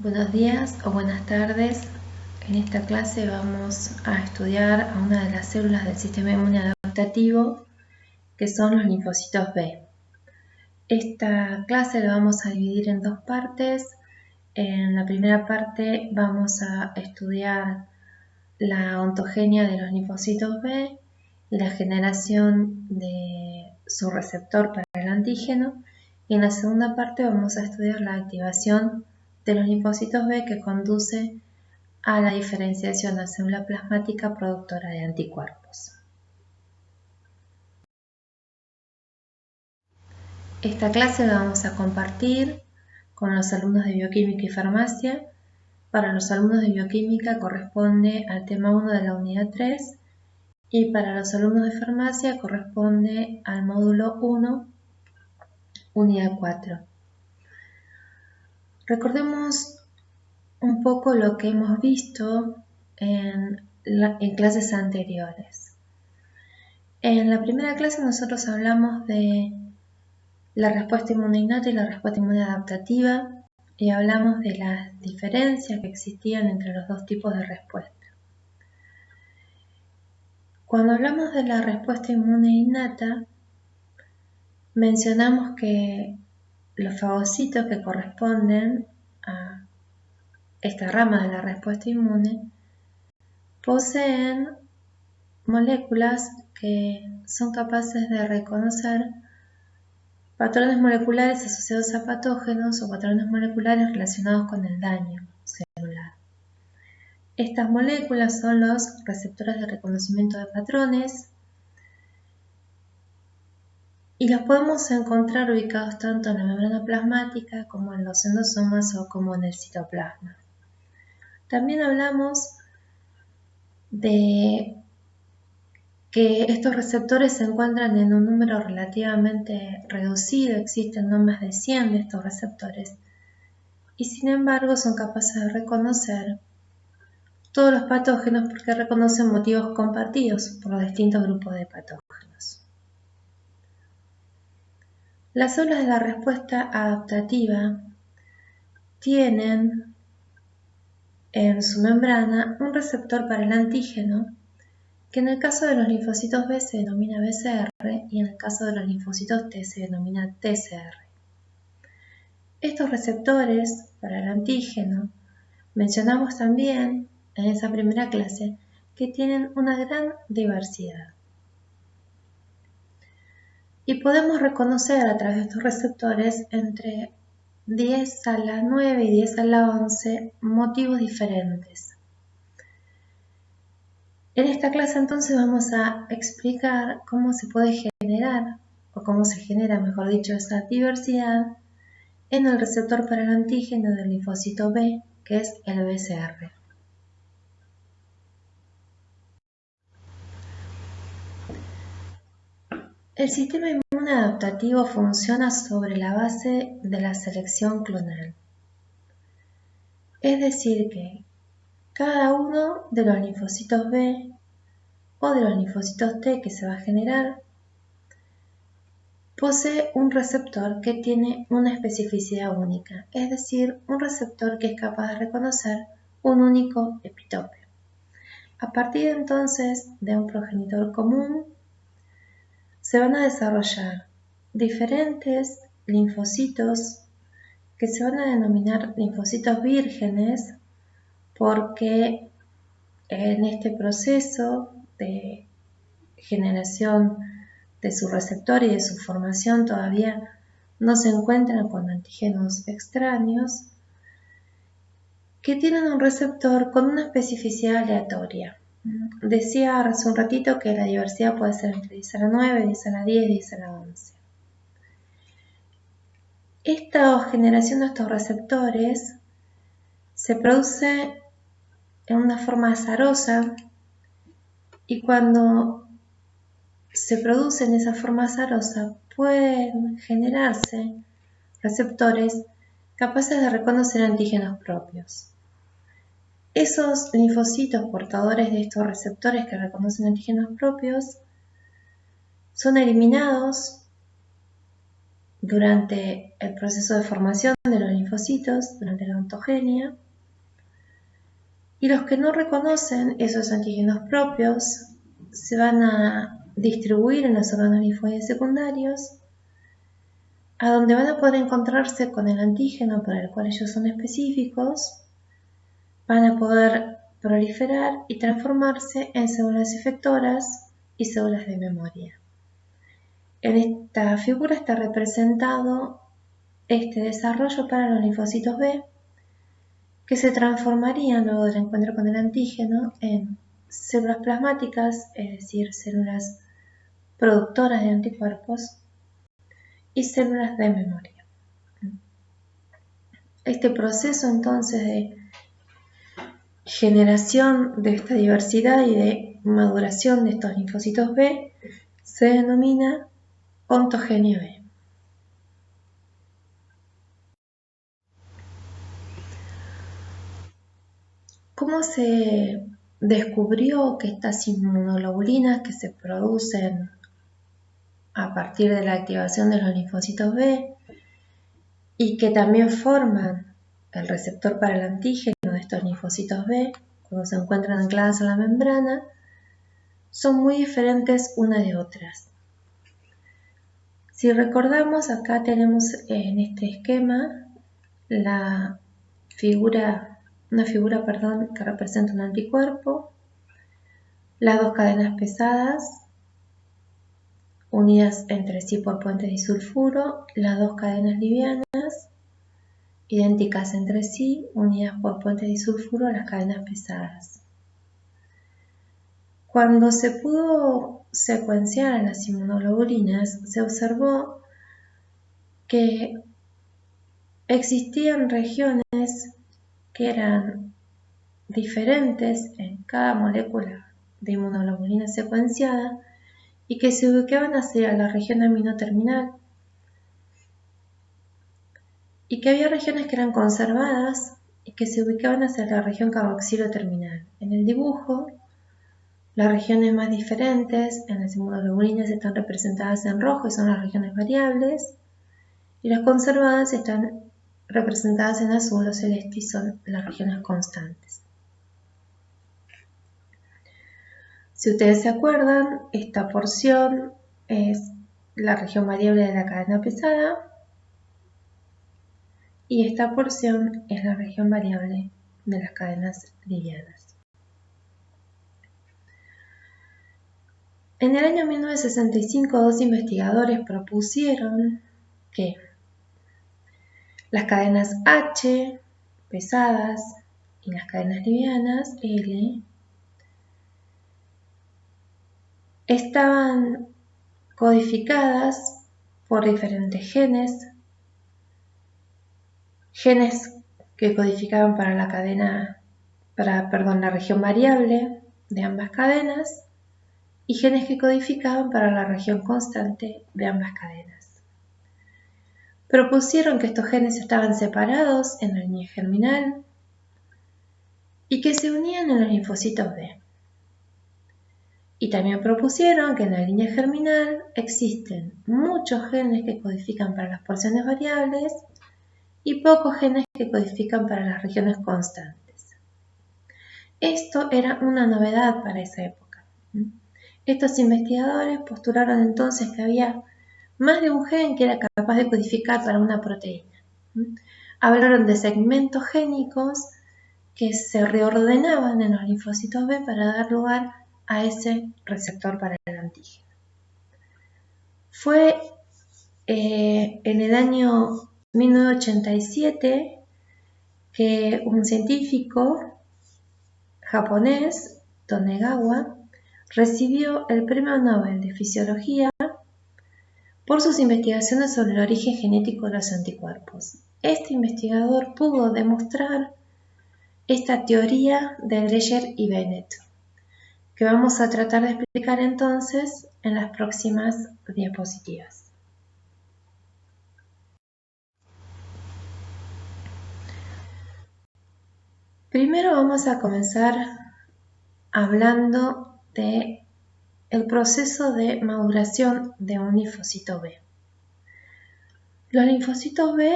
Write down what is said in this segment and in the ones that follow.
Buenos días o buenas tardes. En esta clase vamos a estudiar a una de las células del sistema inmune adaptativo, que son los linfocitos B. Esta clase la vamos a dividir en dos partes. En la primera parte vamos a estudiar la ontogenia de los linfocitos B y la generación de su receptor para el antígeno. Y en la segunda parte vamos a estudiar la activación de los linfocitos B que conduce a la diferenciación de la célula plasmática productora de anticuerpos. Esta clase la vamos a compartir con los alumnos de Bioquímica y Farmacia. Para los alumnos de Bioquímica corresponde al tema 1 de la unidad 3 y para los alumnos de Farmacia corresponde al módulo 1, unidad 4. Recordemos un poco lo que hemos visto en clases anteriores. En la primera clase nosotros hablamos de la respuesta inmune innata y la respuesta inmune adaptativa y hablamos de las diferencias que existían entre los dos tipos de respuesta. Cuando hablamos de la respuesta inmune innata, mencionamos que los fagocitos que corresponden a esta rama de la respuesta inmune poseen moléculas que son capaces de reconocer patrones moleculares asociados a patógenos o patrones moleculares relacionados con el daño celular. Estas moléculas son los receptores de reconocimiento de patrones y los podemos encontrar ubicados tanto en la membrana plasmática como en los endosomas o como en el citoplasma. También hablamos de que estos receptores se encuentran en un número relativamente reducido, existen no más de 100 de estos receptores, y sin embargo son capaces de reconocer todos los patógenos porque reconocen motivos compartidos por los distintos grupos de patógenos. Las células de la respuesta adaptativa tienen en su membrana un receptor para el antígeno que en el caso de los linfocitos B se denomina BCR y en el caso de los linfocitos T se denomina TCR. Estos receptores para el antígeno mencionamos también en esa primera clase que tienen una gran diversidad. Y podemos reconocer a través de estos receptores entre 10 a la 9 y 10 a la 11 motivos diferentes. En esta clase entonces vamos a explicar cómo se puede generar, o cómo se genera, mejor dicho, esa diversidad en el receptor para el antígeno del linfocito B, que es el BCR. El sistema inmune adaptativo funciona sobre la base de la selección clonal. Es decir que cada uno de los linfocitos B o de los linfocitos T que se va a generar posee un receptor que tiene una especificidad única, es decir, un receptor que es capaz de reconocer un único epitope. A partir entonces de un progenitor común, se van a desarrollar diferentes linfocitos que se van a denominar linfocitos vírgenes porque en este proceso de generación de su receptor y de su formación todavía no se encuentran con antígenos extraños que tienen un receptor con una especificidad aleatoria. Decía hace un ratito que la diversidad puede ser entre 10 a la 9, 10 a la 10, 10 a la 11. Esta generación de estos receptores se produce en una forma azarosa y cuando se produce en esa forma azarosa pueden generarse receptores capaces de reconocer antígenos propios. Esos linfocitos portadores de estos receptores que reconocen antígenos propios son eliminados durante el proceso de formación de los linfocitos, durante la ontogenia, y los que no reconocen esos antígenos propios se van a distribuir en los órganos linfoides secundarios, a donde van a poder encontrarse con el antígeno para el cual ellos son específicos, van a poder proliferar y transformarse en células efectoras y células de memoria. En esta figura está representado este desarrollo para los linfocitos B, que se transformarían luego del encuentro con el antígeno en células plasmáticas, es decir, células productoras de anticuerpos, y células de memoria. Este proceso entonces de generación de esta diversidad y de maduración de estos linfocitos B se denomina ontogenia B. ¿Cómo se descubrió que estas inmunoglobulinas que se producen a partir de la activación de los linfocitos B y que también forman el receptor para el antígeno de estos linfocitos B cuando se encuentran ancladas a la membrana, son muy diferentes unas de otras? Si recordamos, acá tenemos en este esquema una figura que representa un anticuerpo, las dos cadenas pesadas unidas entre sí por puentes disulfuro, las dos cadenas livianas idénticas entre sí, unidas por puentes disulfuro a las cadenas pesadas. Cuando se pudo secuenciar a las inmunoglobulinas, se observó que existían regiones que eran diferentes en cada molécula de inmunoglobulina secuenciada y que se ubicaban hacia la región aminoterminal, y que había regiones que eran conservadas y que se ubicaban hacia la región carboxiloterminal. En el dibujo, las regiones más diferentes en las inmunoglobulinas están representadas en rojo y son las regiones variables, y las conservadas están representadas en azul o celeste y son las regiones constantes. Si ustedes se acuerdan, esta porción es la región variable de la cadena pesada y esta porción es la región variable de las cadenas livianas. En el año 1965, dos investigadores propusieron que las cadenas H, pesadas, y las cadenas livianas, L, estaban codificadas por diferentes genes que codificaban para la región variable de ambas cadenas y genes que codificaban para la región constante de ambas cadenas. Propusieron que estos genes estaban separados en la línea germinal y que se unían en los linfocitos B. Y también propusieron que en la línea germinal existen muchos genes que codifican para las porciones variables y pocos genes que codifican para las regiones constantes. Esto era una novedad para esa época. Estos investigadores postularon entonces que había más de un gen que era capaz de codificar para una proteína. Hablaron de segmentos génicos que se reordenaban en los linfocitos B para dar lugar a ese receptor para el antígeno. Fue en el año 1987 que un científico japonés, Tonegawa, recibió el Premio Nobel de Fisiología por sus investigaciones sobre el origen genético de los anticuerpos. Este investigador pudo demostrar esta teoría de Dreyer y Bennett, que vamos a tratar de explicar entonces en las próximas diapositivas. Primero vamos a comenzar hablando de el proceso de maduración de un linfocito B. Los linfocitos B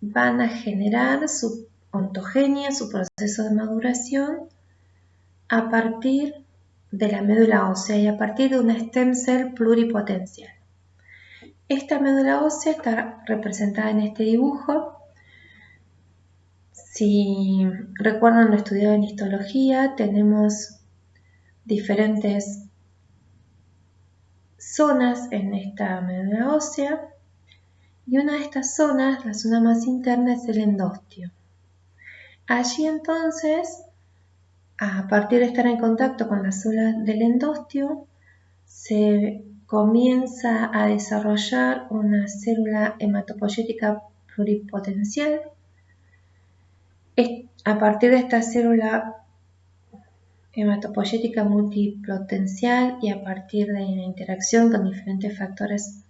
van a generar su ontogenia, su proceso de maduración, a partir de la médula ósea y a partir de una stem cell pluripotencial. Esta médula ósea está representada en este dibujo. Si recuerdan lo estudiado en histología, tenemos diferentes zonas en esta médula ósea y una de estas zonas, la zona más interna, es el endostio. Allí entonces, a partir de estar en contacto con las células del endostio, se comienza a desarrollar una célula hematopoyética pluripotencial. A partir de esta célula hematopoyética multipotencial y a partir de la interacción con diferentes factores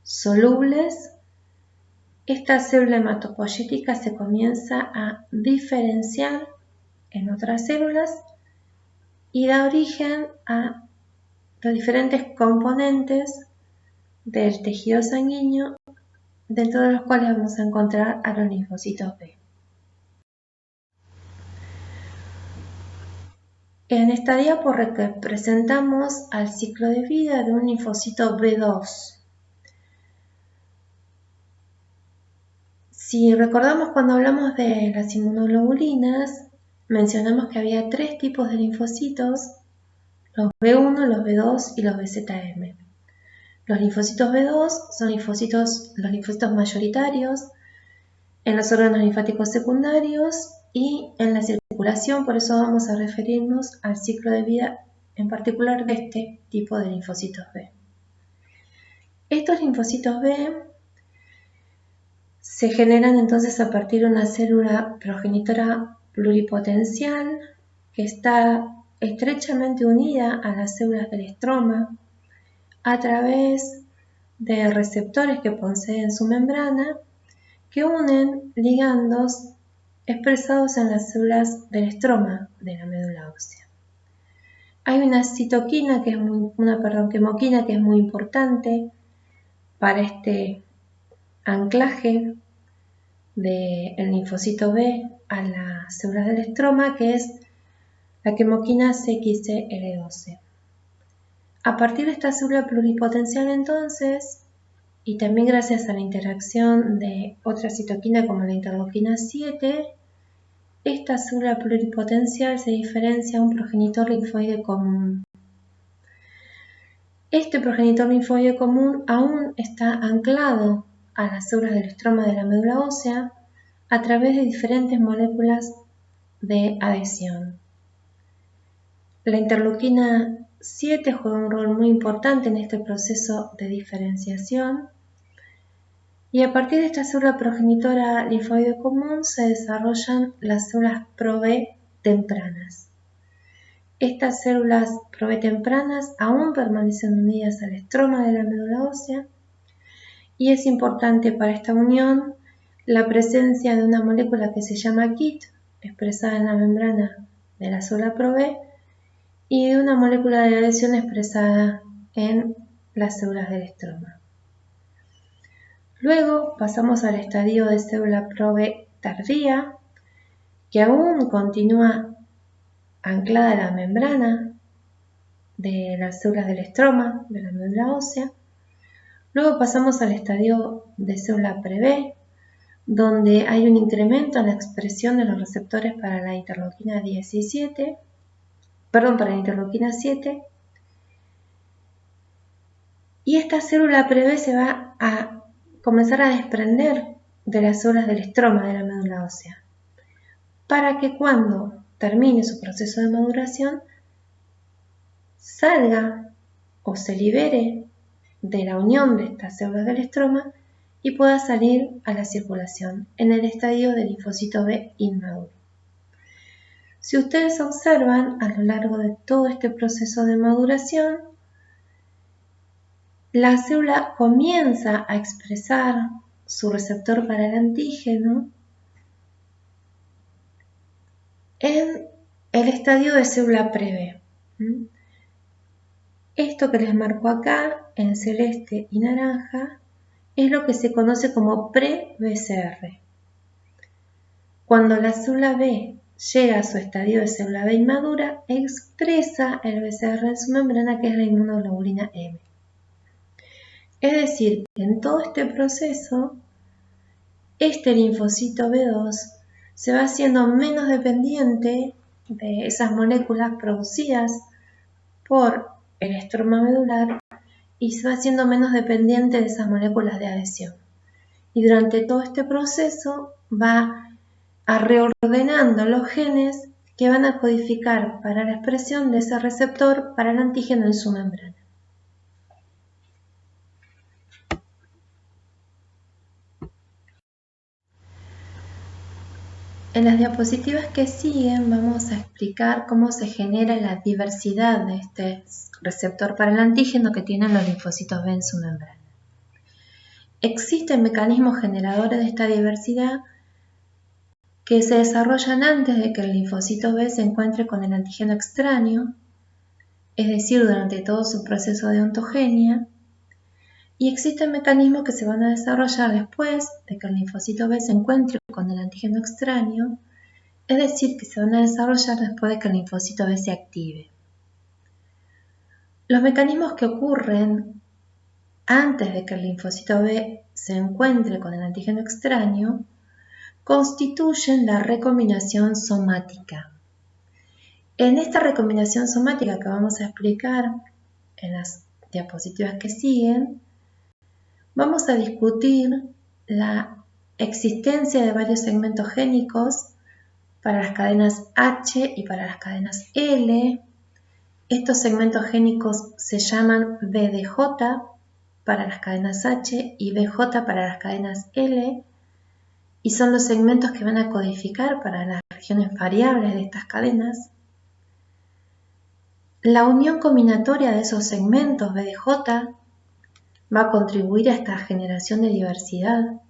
solubles, esta célula hematopoyética se comienza a diferenciar en otras células y da origen a los diferentes componentes del tejido sanguíneo, dentro de los cuales vamos a encontrar a los linfocitos B. En esta diapo representamos al ciclo de vida de un linfocito B2. Si recordamos cuando hablamos de las inmunoglobulinas, mencionamos que había 3 tipos de linfocitos: los B1, los B2 y los BZM. Los linfocitos B2 son los linfocitos mayoritarios en los órganos linfáticos secundarios y en la circulación, por eso vamos a referirnos al ciclo de vida en particular de este tipo de linfocitos B. Estos linfocitos B se generan entonces a partir de una célula progenitora pluripotencial que está estrechamente unida a las células del estroma a través de receptores que poseen su membrana, que unen ligandos expresados en las células del estroma de la médula ósea. Hay una citoquina quemoquina que es muy importante para este anclaje del linfocito B a las células del estroma, que es la quemoquina CXCL12. A partir de esta célula pluripotencial entonces, y también gracias a la interacción de otra citoquina como la interleuquina 7, esta célula pluripotencial se diferencia a un progenitor linfoide común. Este progenitor linfoide común aún está anclado a las células del estroma de la médula ósea a través de diferentes moléculas de adhesión. La interleuquina 7 juega un rol muy importante en este proceso de diferenciación y a partir de esta célula progenitora linfoide común se desarrollan las células Pro-B tempranas. Estas células Pro-B tempranas aún permanecen unidas al estroma de la médula ósea y es importante para esta unión la presencia de una molécula que se llama KIT, expresada en la membrana de la célula Pro-B, y de una molécula de adhesión expresada en las células del estroma. Luego pasamos al estadio de célula Pro-B tardía, que aún continúa anclada a la membrana de las células del estroma de la médula ósea. Luego pasamos al estadio de célula pre-B, donde hay un incremento en la expresión de los receptores para la interleuquina 7, y esta célula pre-B se va a comenzar a desprender de las células del estroma de la médula ósea, para que cuando termine su proceso de maduración salga o se libere de la unión de estas células del estroma y pueda salir a la circulación en el estadio del linfocito B inmaduro. Si ustedes observan a lo largo de todo este proceso de maduración, la célula comienza a expresar su receptor para el antígeno en el estadio de célula pre-B. Esto que les marco acá en celeste y naranja es lo que se conoce como pre-BCR. Cuando la célula B llega a su estadio de célula B inmadura, expresa el BCR en su membrana, que es la inmunoglobulina M. Es decir, que en todo este proceso, este linfocito B2 se va haciendo menos dependiente de esas moléculas producidas por el estroma medular y se va haciendo menos dependiente de esas moléculas de adhesión. Y durante todo este proceso va reordenando los genes que van a codificar para la expresión de ese receptor para el antígeno en su membrana. En las diapositivas que siguen vamos a explicar cómo se genera la diversidad de este receptor para el antígeno que tienen los linfocitos B en su membrana. Existen mecanismos generadores de esta diversidad que se desarrollan antes de que el linfocito B se encuentre con el antígeno extraño, es decir, durante todo su proceso de ontogenia, y existen mecanismos que se van a desarrollar después de que el linfocito B se encuentre con el antígeno extraño, es decir, que se van a desarrollar después de que el linfocito B se active. Los mecanismos que ocurren antes de que el linfocito B se encuentre con el antígeno extraño constituyen la recombinación somática. En esta recombinación somática que vamos a explicar en las diapositivas que siguen, vamos a discutir la existencia de varios segmentos génicos para las cadenas H y para las cadenas L. Estos segmentos génicos se llaman VDJ para las cadenas H y BJ para las cadenas L, y son los segmentos que van a codificar para las regiones variables de estas cadenas. La unión combinatoria de esos segmentos VDJ va a contribuir a esta generación de diversidad.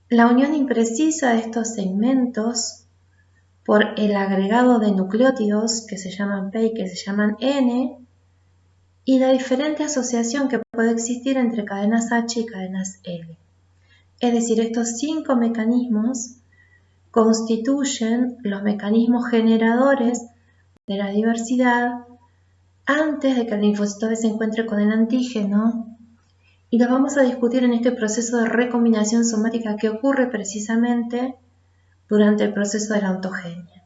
La unión imprecisa de estos segmentos por el agregado de nucleótidos que se llaman P y que se llaman N, y la diferente asociación que puede existir entre cadenas H y cadenas L. Es decir, estos 5 mecanismos constituyen los mecanismos generadores de la diversidad antes de que el linfocito B se encuentre con el antígeno, y los vamos a discutir en este proceso de recombinación somática que ocurre precisamente durante el proceso de la ontogenia.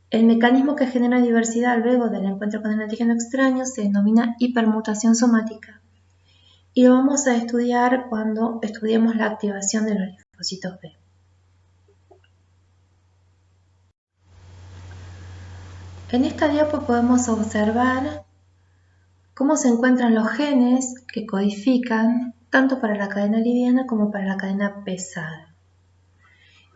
El mecanismo que genera diversidad luego del encuentro con el antígeno extraño se denomina hipermutación somática, y lo vamos a estudiar cuando estudiemos la activación de los linfocitos B. En esta diapo podemos observar cómo se encuentran los genes que codifican tanto para la cadena liviana como para la cadena pesada.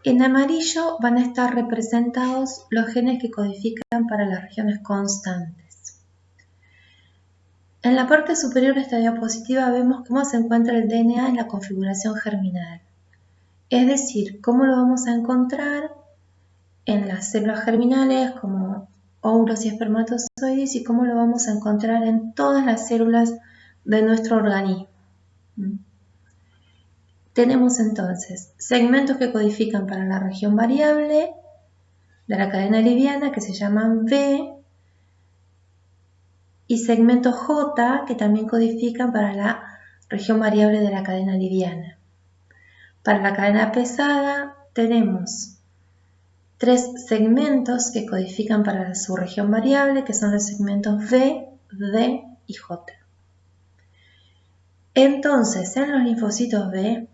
En amarillo van a estar representados los genes que codifican para las regiones constantes. En la parte superior de esta diapositiva vemos cómo se encuentra el DNA en la configuración germinal, es decir, cómo lo vamos a encontrar en las células germinales como óvulos y espermatozoides y cómo lo vamos a encontrar en todas las células de nuestro organismo. Tenemos entonces segmentos que codifican para la región variable de la cadena liviana que se llaman V, y segmentos J que también codifican para la región variable de la cadena liviana. Para la cadena pesada tenemos 3 segmentos que codifican para su región variable, que son los segmentos V, D y J. Entonces, en los linfocitos B,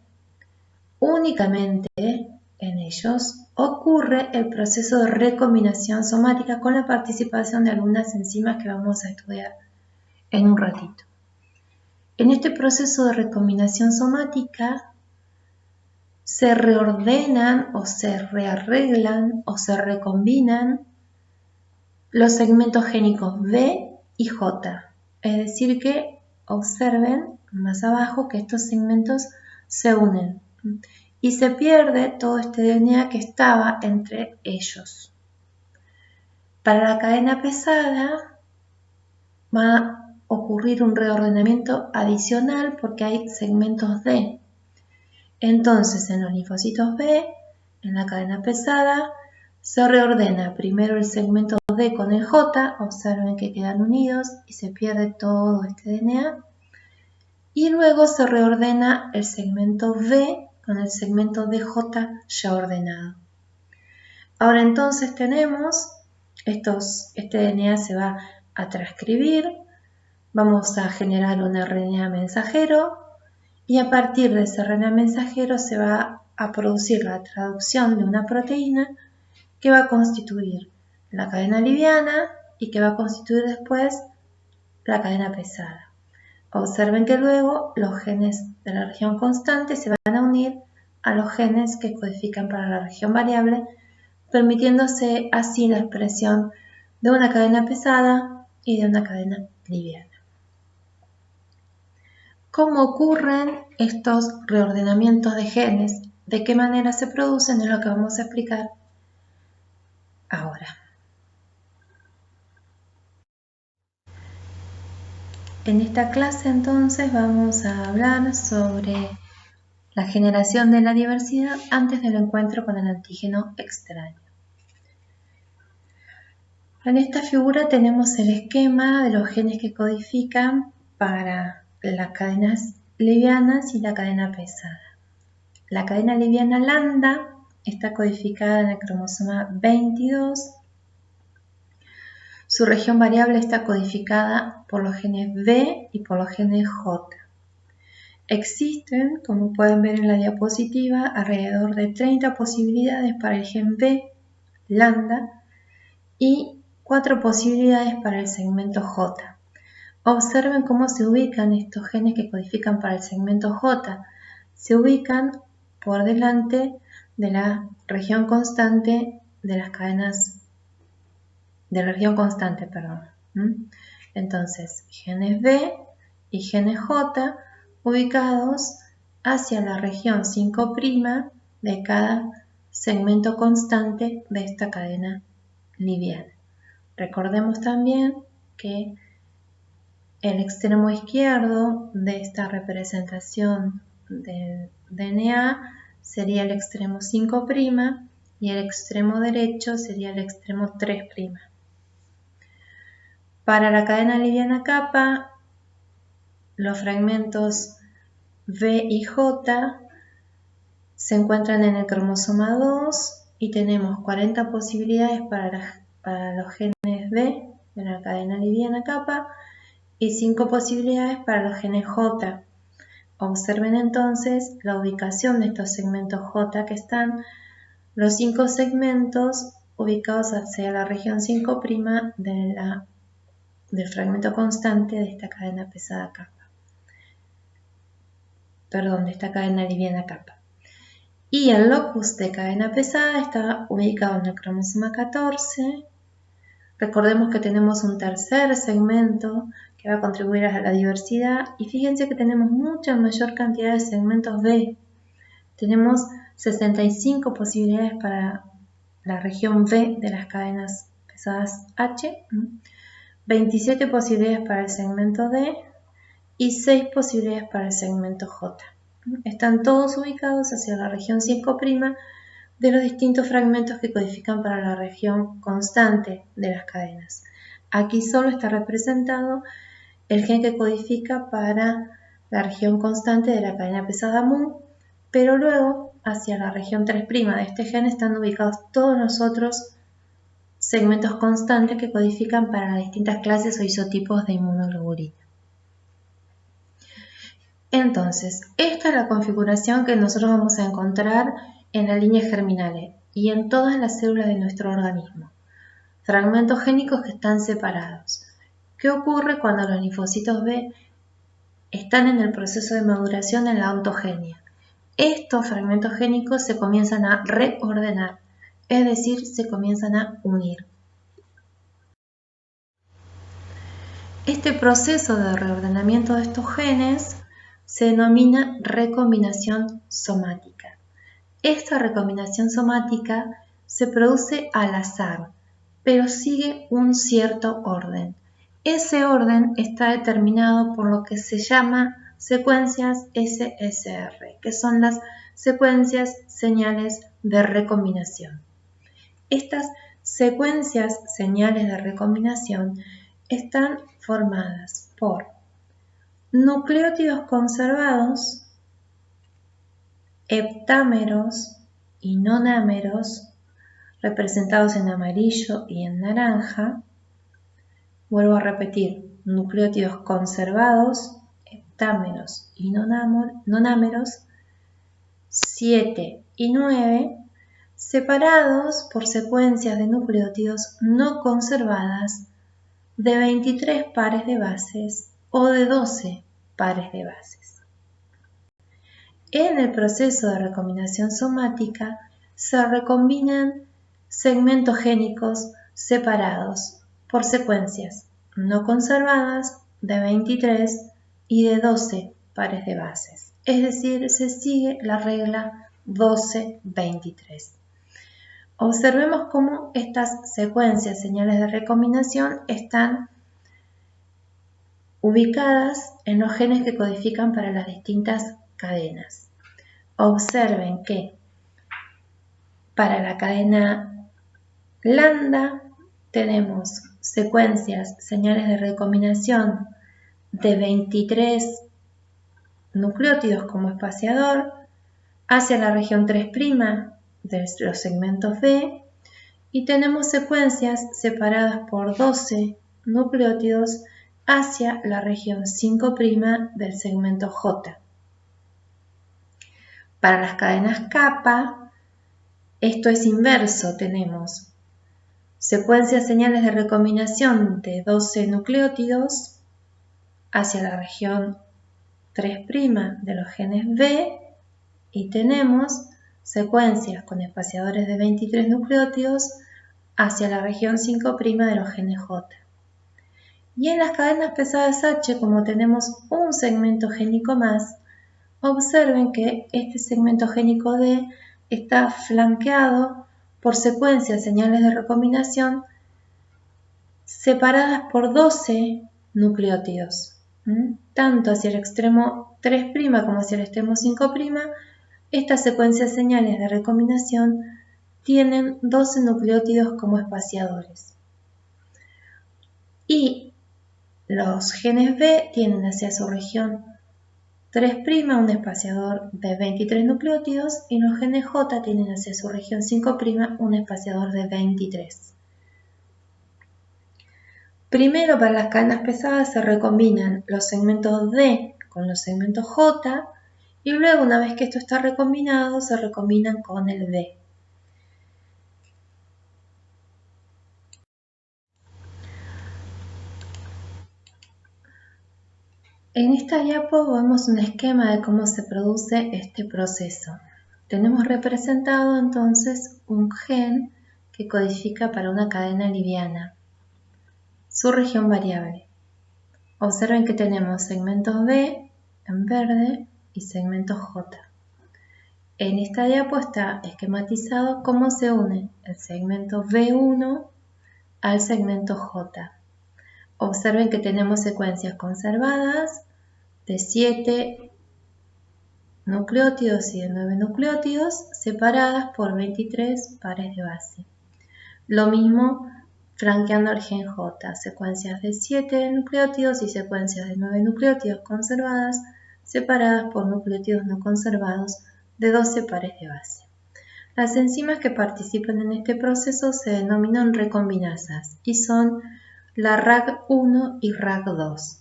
únicamente en ellos ocurre el proceso de recombinación somática con la participación de algunas enzimas que vamos a estudiar en un ratito. En este proceso de recombinación somática se reordenan o se rearreglan o se recombinan los segmentos génicos B y J. Es decir que observen más abajo que estos segmentos se unen y se pierde todo este DNA que estaba entre ellos. Para la cadena pesada va ocurrir un reordenamiento adicional porque hay segmentos D. Entonces, en los linfocitos B, en la cadena pesada, se reordena primero el segmento D con el J, observen que quedan unidos y se pierde todo este DNA. Y luego se reordena el segmento V con el segmento DJ ya ordenado. Ahora entonces tenemos, este DNA se va a transcribir, vamos a generar un RNA mensajero y a partir de ese RNA mensajero se va a producir la traducción de una proteína que va a constituir la cadena liviana y que va a constituir después la cadena pesada. Observen que luego los genes de la región constante se van a unir a los genes que codifican para la región variable, permitiéndose así la expresión de una cadena pesada y de una cadena liviana. ¿Cómo ocurren estos reordenamientos de genes? ¿De qué manera se producen? Es lo que vamos a explicar ahora. En esta clase entonces vamos a hablar sobre la generación de la diversidad antes del encuentro con el antígeno extraño. En esta figura tenemos el esquema de los genes que codifican para las cadenas livianas y la cadena pesada. La cadena liviana lambda está codificada en el cromosoma 22. Su región variable está codificada por los genes B y por los genes J. Existen, como pueden ver en la diapositiva, alrededor de 30 posibilidades para el gen B, lambda, y 4 posibilidades para el segmento J. Observen cómo se ubican estos genes que codifican para el segmento J. Se ubican por delante de la región constante de las cadenas, de la región constante, perdón. Entonces, genes B y genes J ubicados hacia la región 5' de cada segmento constante de esta cadena liviana. Recordemos también que el extremo izquierdo de esta representación del DNA sería el extremo 5' y el extremo derecho sería el extremo 3'. Para la cadena liviana kappa, los fragmentos V y J se encuentran en el cromosoma 2 y tenemos 40 posibilidades para los genes B de la cadena liviana kappa y 5 posibilidades para los genes J. Observen entonces la ubicación de estos segmentos J que están los 5 segmentos ubicados hacia la región 5' del fragmento constante de esta cadena pesada kappa. De esta cadena liviana kappa. Y el locus de cadena pesada está ubicado en el cromosoma 14. Recordemos que tenemos un tercer segmento que va a contribuir a la diversidad y fíjense que tenemos mucha mayor cantidad de segmentos B. Tenemos 65 posibilidades para la región B de las cadenas pesadas H, 27 posibilidades para el segmento D y 6 posibilidades para el segmento J. Están todos ubicados hacia la región 5' de los distintos fragmentos que codifican para la región constante de las cadenas. Aquí solo está representado el gen que codifica para la región constante de la cadena pesada mu, pero luego hacia la región 3' de este gen están ubicados todos los otros segmentos constantes que codifican para las distintas clases o isotipos de inmunoglobulina. Entonces, esta es la configuración que nosotros vamos a encontrar en las líneas germinales y en todas las células de nuestro organismo. Fragmentos génicos que están separados. ¿Qué ocurre cuando los linfocitos B están en el proceso de maduración en la ontogenia? Estos fragmentos génicos se comienzan a reordenar, es decir, se comienzan a unir. Este proceso de reordenamiento de estos genes se denomina recombinación somática. Esta recombinación somática se produce al azar, pero sigue un cierto orden. ese orden está determinado por lo que se llama secuencias SSR, que son las secuencias señales de recombinación. Estas secuencias señales de recombinación están formadas por nucleótidos conservados, heptámeros y nonámeros, representados en amarillo y en naranja. Vuelvo a repetir, nucleótidos conservados, heptámeros y nonámeros, 7 y 9, separados por secuencias de nucleótidos no conservadas de 23 pares de bases o de 12 pares de bases. En el proceso de recombinación somática se recombinan segmentos génicos separados por secuencias no conservadas de 23 y de 12 pares de bases. Es decir, se sigue la regla 12-23. Observemos cómo estas secuencias, señales de recombinación, están ubicadas en los genes que codifican para las distintas cadenas. Observen que para la cadena lambda tenemos secuencias, señales de recombinación de 23 nucleótidos como espaciador hacia la región 3' de los segmentos B, y tenemos secuencias separadas por 12 nucleótidos hacia la región 5' del segmento J. Para las cadenas kappa, esto es inverso, tenemos secuencias señales de recombinación de 12 nucleótidos hacia la región 3' de los genes B, y tenemos secuencias con espaciadores de 23 nucleótidos hacia la región 5' de los genes J. Y en las cadenas pesadas H, como tenemos un segmento génico más, observen que este segmento génico D está flanqueado por secuencias señales de recombinación separadas por 12 nucleótidos. Tanto hacia el extremo 3' como hacia el extremo 5', estas secuencias señales de recombinación tienen 12 nucleótidos como espaciadores. Y los genes B tienen hacia su región 3' un espaciador de 23 nucleótidos, y los genes J tienen hacia su región 5' un espaciador de 23. Primero, para las cadenas pesadas se recombinan los segmentos D con los segmentos J, y luego, una vez que esto está recombinado, se recombinan con el B. En esta diapo vemos un esquema de cómo se produce este proceso. Tenemos representado entonces un gen que codifica para una cadena liviana, su región variable. Observen que tenemos segmentos B en verde y segmentos J. En esta diapo está esquematizado cómo se une el segmento B1 al segmento J. Observen que tenemos secuencias conservadas de 7 nucleótidos y de 9 nucleótidos separadas por 23 pares de base. Lo mismo flanqueando el gen J, secuencias de 7 nucleótidos y secuencias de 9 nucleótidos conservadas separadas por nucleótidos no conservados de 12 pares de base. Las enzimas que participan en este proceso se denominan recombinasas y son la RAG1 y RAG2.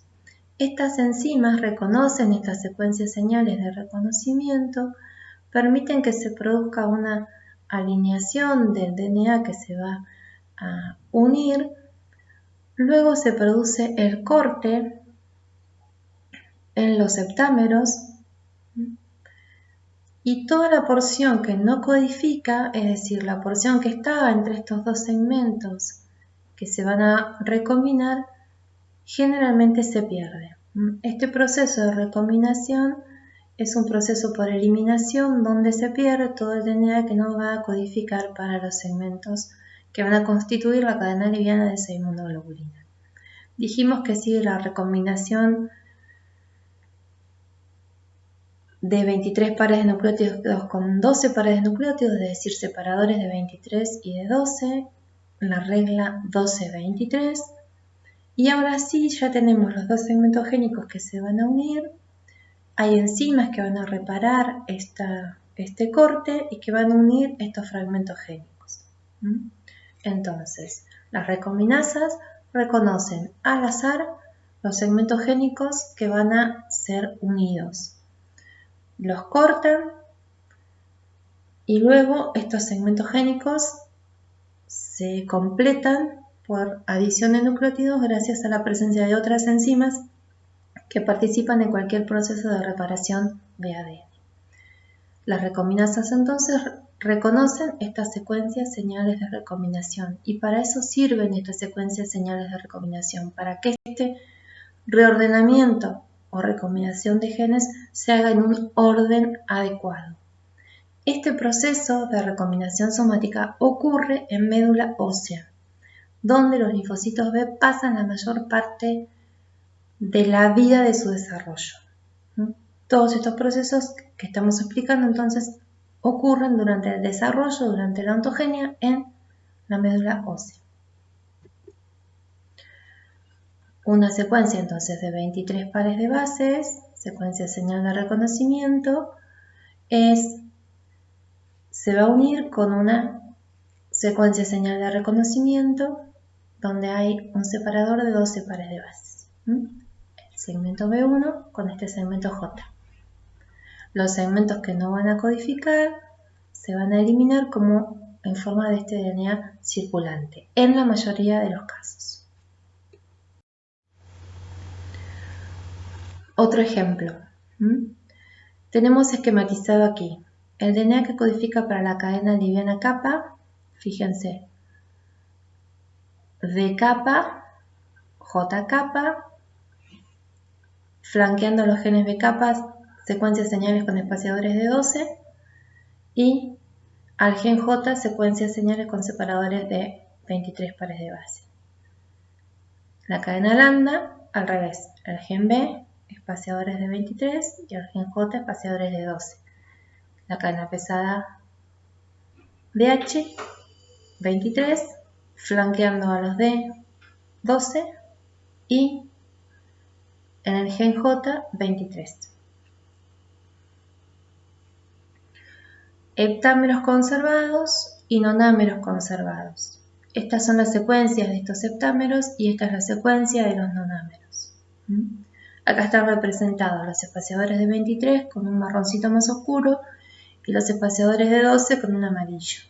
Estas enzimas reconocen estas secuencias señales de reconocimiento, permiten que se produzca una alineación del DNA que se va a unir, luego se produce el corte en los heptámeros, y toda la porción que no codifica, es decir, la porción que estaba entre estos dos segmentos que se van a recombinar, generalmente se pierde. Este proceso de recombinación es un proceso por eliminación donde se pierde todo el DNA que no va a codificar para los segmentos que van a constituir la cadena liviana de esa inmunoglobulina. Dijimos que sigue la recombinación de 23 pares de nucleótidos con 12 pares de nucleótidos, es decir, separadores de 23 y de 12, la regla 12-23. Y ahora sí, ya tenemos los dos segmentos génicos que se van a unir. Hay enzimas que van a reparar este corte y que van a unir estos fragmentos génicos. Entonces, las recombinasas reconocen al azar los segmentos génicos que van a ser unidos. Los cortan y luego estos segmentos génicos se completan por adición de nucleótidos gracias a la presencia de otras enzimas que participan en cualquier proceso de reparación de ADN. Las recombinasas entonces reconocen estas secuencias señales de recombinación y para eso sirven estas secuencias señales de recombinación, para que este reordenamiento o recombinación de genes se haga en un orden adecuado. Este proceso de recombinación somática ocurre en médula ósea, donde los linfocitos B pasan la mayor parte de la vida de su desarrollo. Todos estos procesos que estamos explicando entonces ocurren durante el desarrollo, durante la ontogenia en la médula ósea. Una secuencia entonces de 23 pares de bases, secuencia señal de reconocimiento, se va a unir con una secuencia señal de reconocimiento donde hay un separador de 12 pares de bases. El segmento B1 con este segmento J. Los segmentos que no van a codificar se van a eliminar como en forma de este DNA circulante, en la mayoría de los casos. Otro ejemplo. Tenemos esquematizado aquí el DNA que codifica para la cadena liviana kappa, fíjense, D kappa, J kappa, flanqueando los genes B kappa, secuencias señales con espaciadores de 12, y al gen J, secuencias señales con separadores de 23 pares de base. La cadena lambda, al revés, el gen B, espaciadores de 23, y el gen J, espaciadores de 12. La cadena pesada DH, 23, flanqueando a los D, 12, y en el gen J, 23. Heptámeros conservados y nonámeros conservados. Estas son las secuencias de estos heptámeros y esta es la secuencia de los nonámeros. Acá están representados los espaciadores de 23 con un marroncito más oscuro y los espaciadores de 12 con un amarillo.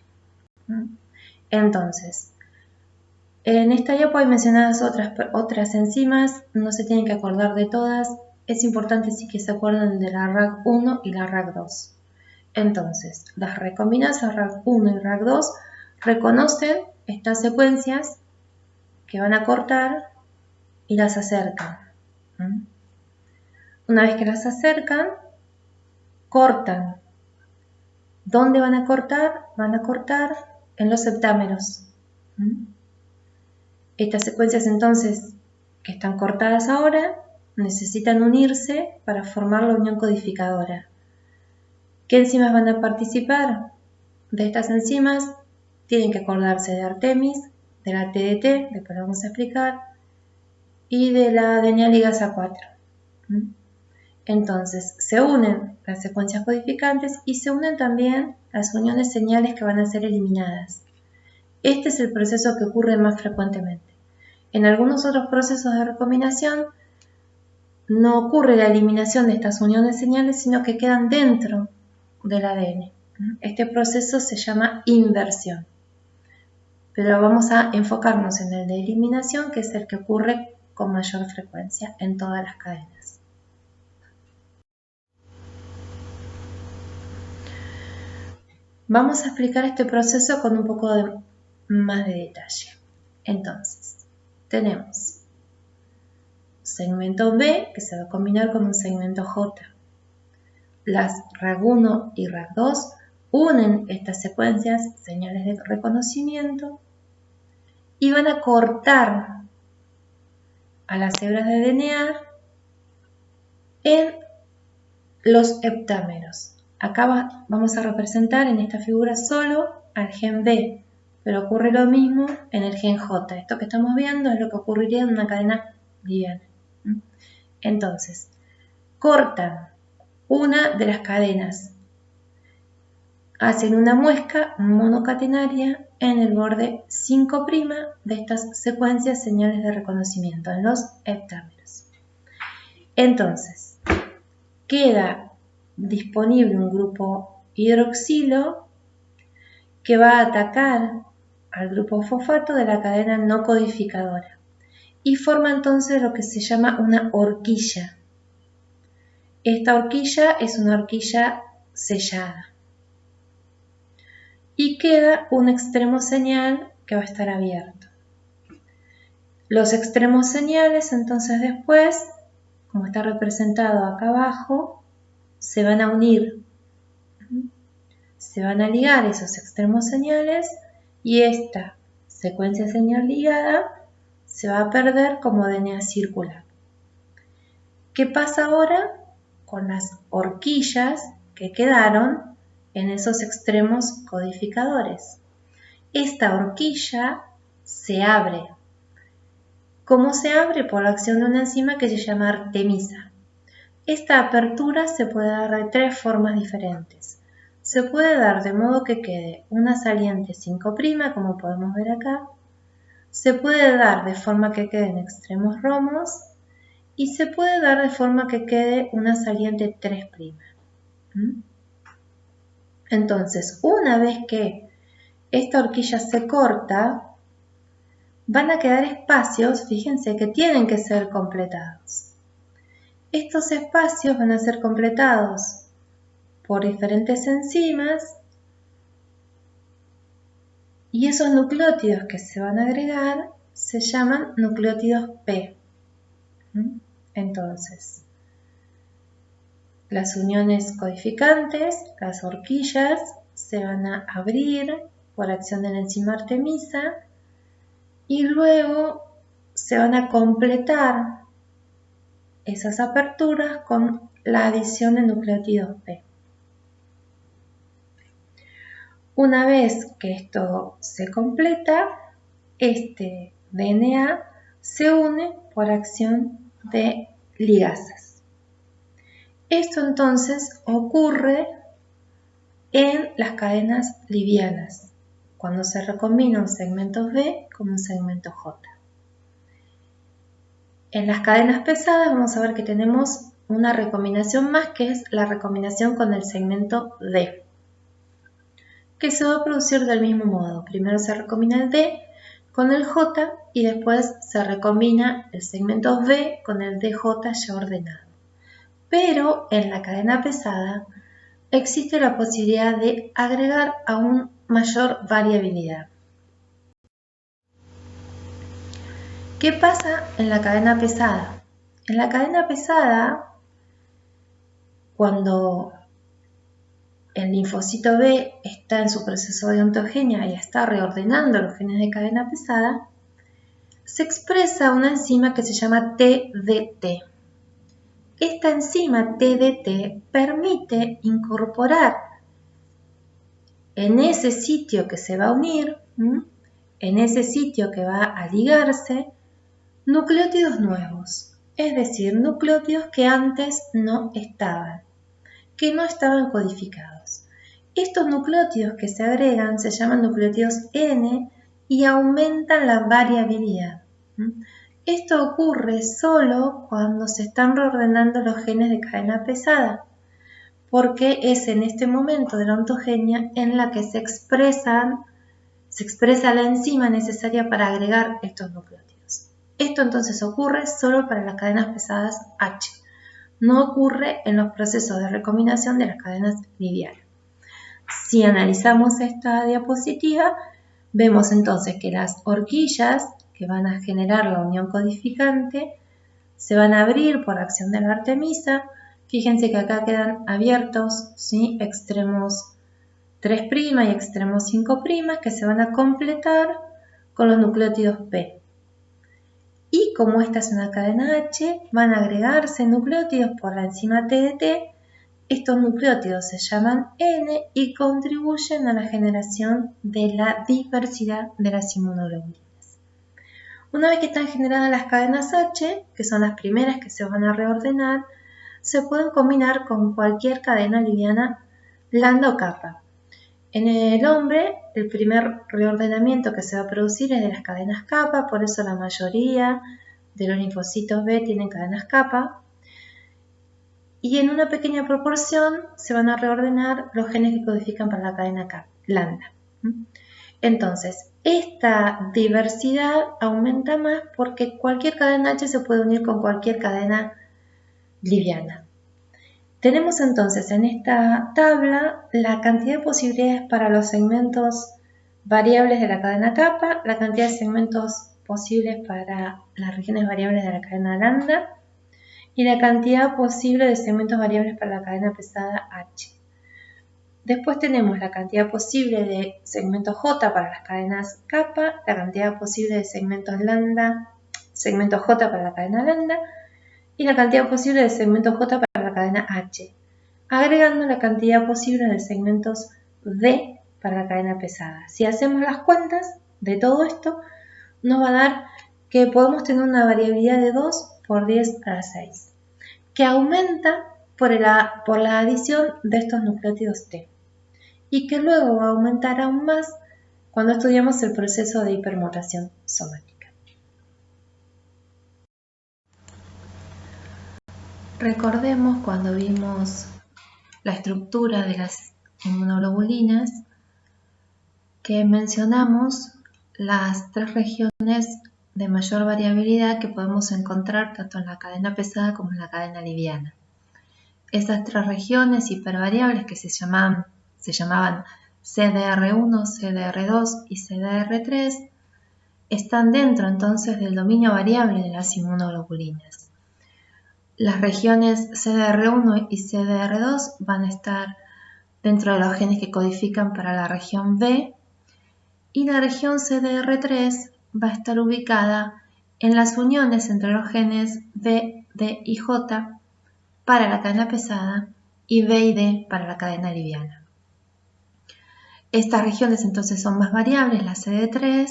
Entonces, en esta diapo hay mencionadas otras enzimas, no se tienen que acordar de todas, es importante sí que se acuerden de la RAG1 y la RAG2. Entonces, las recombinasas RAG1 y RAG2 reconocen estas secuencias que van a cortar y las acercan. Una vez que las acercan, cortan. ¿Dónde van a cortar? Van a cortar en los heptámeros. Estas secuencias entonces, que están cortadas ahora, necesitan unirse para formar la unión codificadora. ¿Qué enzimas van a participar? De estas enzimas tienen que acordarse de Artemis, de la TDT, después lo vamos a explicar, y de la DNA ligasa 4. Entonces, se unen las secuencias codificantes y se unen también las uniones señales que van a ser eliminadas. Este es el proceso que ocurre más frecuentemente. En algunos otros procesos de recombinación no ocurre la eliminación de estas uniones señales, sino que quedan dentro del ADN. Este proceso se llama inversión. Pero vamos a enfocarnos en el de eliminación, que es el que ocurre con mayor frecuencia en todas las cadenas. Vamos a explicar este proceso con un poco más de detalle. Entonces, tenemos segmento B, que se va a combinar con un segmento J. Las RAG1 y RAG2 unen estas secuencias, señales de reconocimiento, y van a cortar a las hebras de DNA en los heptámeros. Acá vamos a representar en esta figura solo al gen B, pero ocurre lo mismo en el gen J. Esto que estamos viendo es lo que ocurriría en una cadena liviana. Entonces, cortan una de las cadenas, hacen una muesca monocatenaria en el borde 5' de estas secuencias señales de reconocimiento en los heptámeros. Entonces, queda disponible un grupo hidroxilo que va a atacar al grupo fosfato de la cadena no codificadora y forma entonces lo que se llama una horquilla. Esta horquilla es una horquilla sellada y queda un extremo señal que va a estar abierto. Los extremos señales entonces después, como está representado acá abajo, se van a unir, se van a ligar esos extremos señales y esta secuencia señal ligada se va a perder como DNA circular. ¿Qué pasa ahora con las horquillas que quedaron en esos extremos codificadores? Esta horquilla se abre. ¿Cómo se abre? Por la acción de una enzima que se llama artemisa. Esta apertura se puede dar de tres formas diferentes. Se puede dar de modo que quede una saliente 5', como podemos ver acá. Se puede dar de forma que queden extremos romos. Y se puede dar de forma que quede una saliente 3'. Entonces, una vez que esta horquilla se corta, van a quedar espacios, fíjense, que tienen que ser completados. Estos espacios van a ser completados por diferentes enzimas y esos nucleótidos que se van a agregar se llaman nucleótidos P. Entonces, las uniones codificantes, las horquillas, se van a abrir por acción de la enzima artemisa y luego se van a completar esas aperturas con la adición de nucleótidos P. Una vez que esto se completa, este DNA se une por acción de ligasas. Esto entonces ocurre en las cadenas livianas, cuando se recombina un segmento B con un segmento J. En las cadenas pesadas vamos a ver que tenemos una recombinación más, que es la recombinación con el segmento D, que se va a producir del mismo modo. Primero se recombina el D con el J y después se recombina el segmento B con el DJ ya ordenado. Pero en la cadena pesada existe la posibilidad de agregar aún mayor variabilidad. ¿Qué pasa en la cadena pesada? En la cadena pesada, cuando el linfocito B está en su proceso de ontogenia y está reordenando los genes de cadena pesada, se expresa una enzima que se llama TDT. Esta enzima TDT permite incorporar en ese sitio que se va a unir, en ese sitio que va a ligarse, nucleótidos nuevos, es decir, nucleótidos que antes no estaban, que no estaban codificados. Estos nucleótidos que se agregan se llaman nucleótidos N y aumentan la variabilidad. Esto ocurre solo cuando se están reordenando los genes de cadena pesada, porque es en este momento de la ontogenia en la que se expresa la enzima necesaria para agregar estos nucleótidos. Esto entonces ocurre solo para las cadenas pesadas H. No ocurre en los procesos de recombinación de las cadenas livianas. Si analizamos esta diapositiva, vemos entonces que las horquillas que van a generar la unión codificante se van a abrir por acción de la artemisa. Fíjense que acá quedan abiertos, ¿sí?, extremos 3' y extremos 5' que se van a completar con los nucleótidos P. Y como esta es una cadena H, van a agregarse nucleótidos por la enzima TDT. Estos nucleótidos se llaman N y contribuyen a la generación de la diversidad de las inmunoglobulinas. Una vez que están generadas las cadenas H, que son las primeras que se van a reordenar, se pueden combinar con cualquier cadena liviana lambda o kappa. En el hombre, el primer reordenamiento que se va a producir es de las cadenas kappa, por eso la mayoría de los linfocitos B tienen cadenas kappa. Y en una pequeña proporción se van a reordenar los genes que codifican para la cadena lambda. Entonces, esta diversidad aumenta más porque cualquier cadena H se puede unir con cualquier cadena liviana. Tenemos entonces en esta tabla la cantidad de posibilidades para los segmentos variables de la cadena kappa, la cantidad de segmentos posibles para las regiones variables de la cadena lambda y la cantidad posible de segmentos variables para la cadena pesada H. Después tenemos la cantidad posible de segmentos J para las cadenas kappa, la cantidad posible de segmentos J para la cadena lambda y la cantidad posible de segmentos J para la cadena H, agregando la cantidad posible de segmentos D para la cadena pesada. Si hacemos las cuentas de todo esto, nos va a dar que podemos tener una variabilidad de 2 por 10 a la 6, que aumenta por la adición de estos nucleótidos T, y que luego va a aumentar aún más cuando estudiamos el proceso de hipermutación somática. Recordemos cuando vimos la estructura de las inmunoglobulinas que mencionamos las 3 regiones de mayor variabilidad que podemos encontrar tanto en la cadena pesada como en la cadena liviana. Esas 3 regiones hipervariables que se llamaban CDR1, CDR2 y CDR3 están dentro entonces del dominio variable de las inmunoglobulinas. Las regiones CDR1 y CDR2 van a estar dentro de los genes que codifican para la región B y la región CDR3 va a estar ubicada en las uniones entre los genes B, D y J para la cadena pesada y B y D para la cadena liviana. Estas regiones entonces son más variables, la CD3,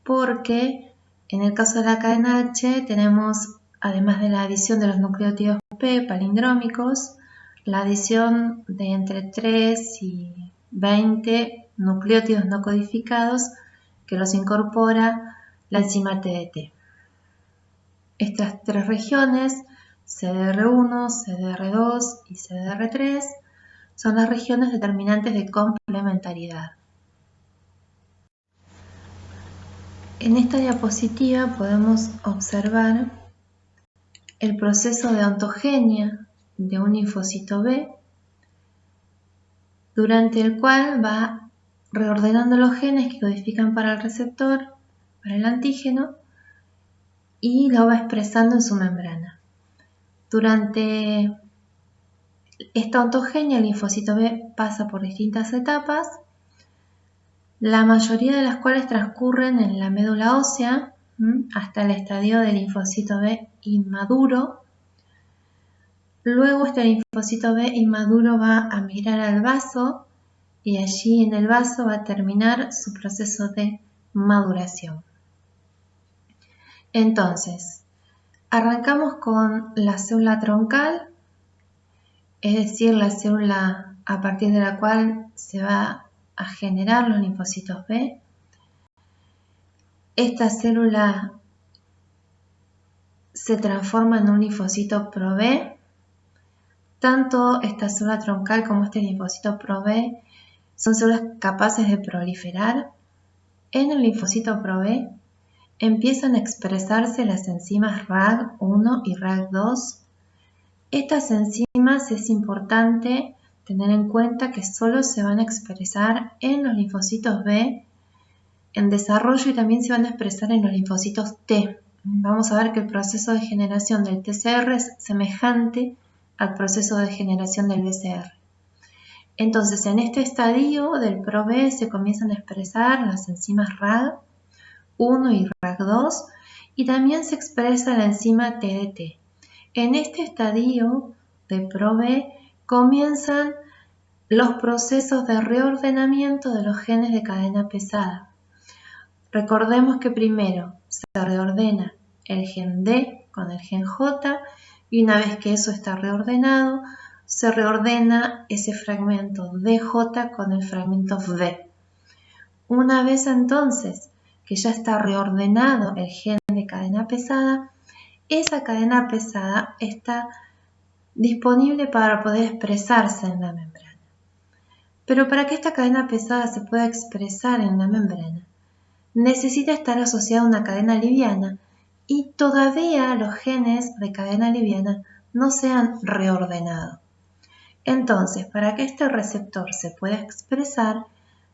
porque en el caso de la cadena H tenemos, además de la adición de los nucleótidos P palindrómicos, la adición de entre 3 y 20 nucleótidos no codificados que los incorpora la enzima TDT. Estas 3 regiones, CDR1, CDR2 y CDR3, son las regiones determinantes de complementariedad. En esta diapositiva podemos observar el proceso de ontogenia de un linfocito B, durante el cual va reordenando los genes que codifican para el receptor, para el antígeno, y lo va expresando en su membrana. Durante esta ontogenia, el linfocito B pasa por distintas etapas, la mayoría de las cuales transcurren en la médula ósea hasta el estadio del linfocito B inmaduro. Luego este linfocito B inmaduro va a migrar al vaso y allí en el vaso va a terminar su proceso de maduración. Entonces, arrancamos con la célula troncal, es decir, la célula a partir de la cual se va a generar los linfocitos B. Esta célula se transforma en un linfocito Pro-B. Tanto esta célula troncal como este linfocito Pro-B son células capaces de proliferar. En el linfocito Pro-B empiezan a expresarse las enzimas RAG1 y RAG2. Estas enzimas es importante tener en cuenta que solo se van a expresar en los linfocitos B en desarrollo y también se van a expresar en los linfocitos T. Vamos a ver que el proceso de generación del TCR es semejante al proceso de generación del BCR. Entonces, en este estadio del Pro-B se comienzan a expresar las enzimas RAG1 y RAG2 y también se expresa la enzima TDT. En este estadio de ProB comienzan los procesos de reordenamiento de los genes de cadena pesada. Recordemos que primero se reordena el gen D con el gen J y una vez que eso está reordenado, se reordena ese fragmento DJ con el fragmento V. Una vez entonces que ya está reordenado el gen de cadena pesada, esa cadena pesada está disponible para poder expresarse en la membrana. Pero para que esta cadena pesada se pueda expresar en la membrana, necesita estar asociada a una cadena liviana y todavía los genes de cadena liviana no se han reordenado. Entonces, para que este receptor se pueda expresar,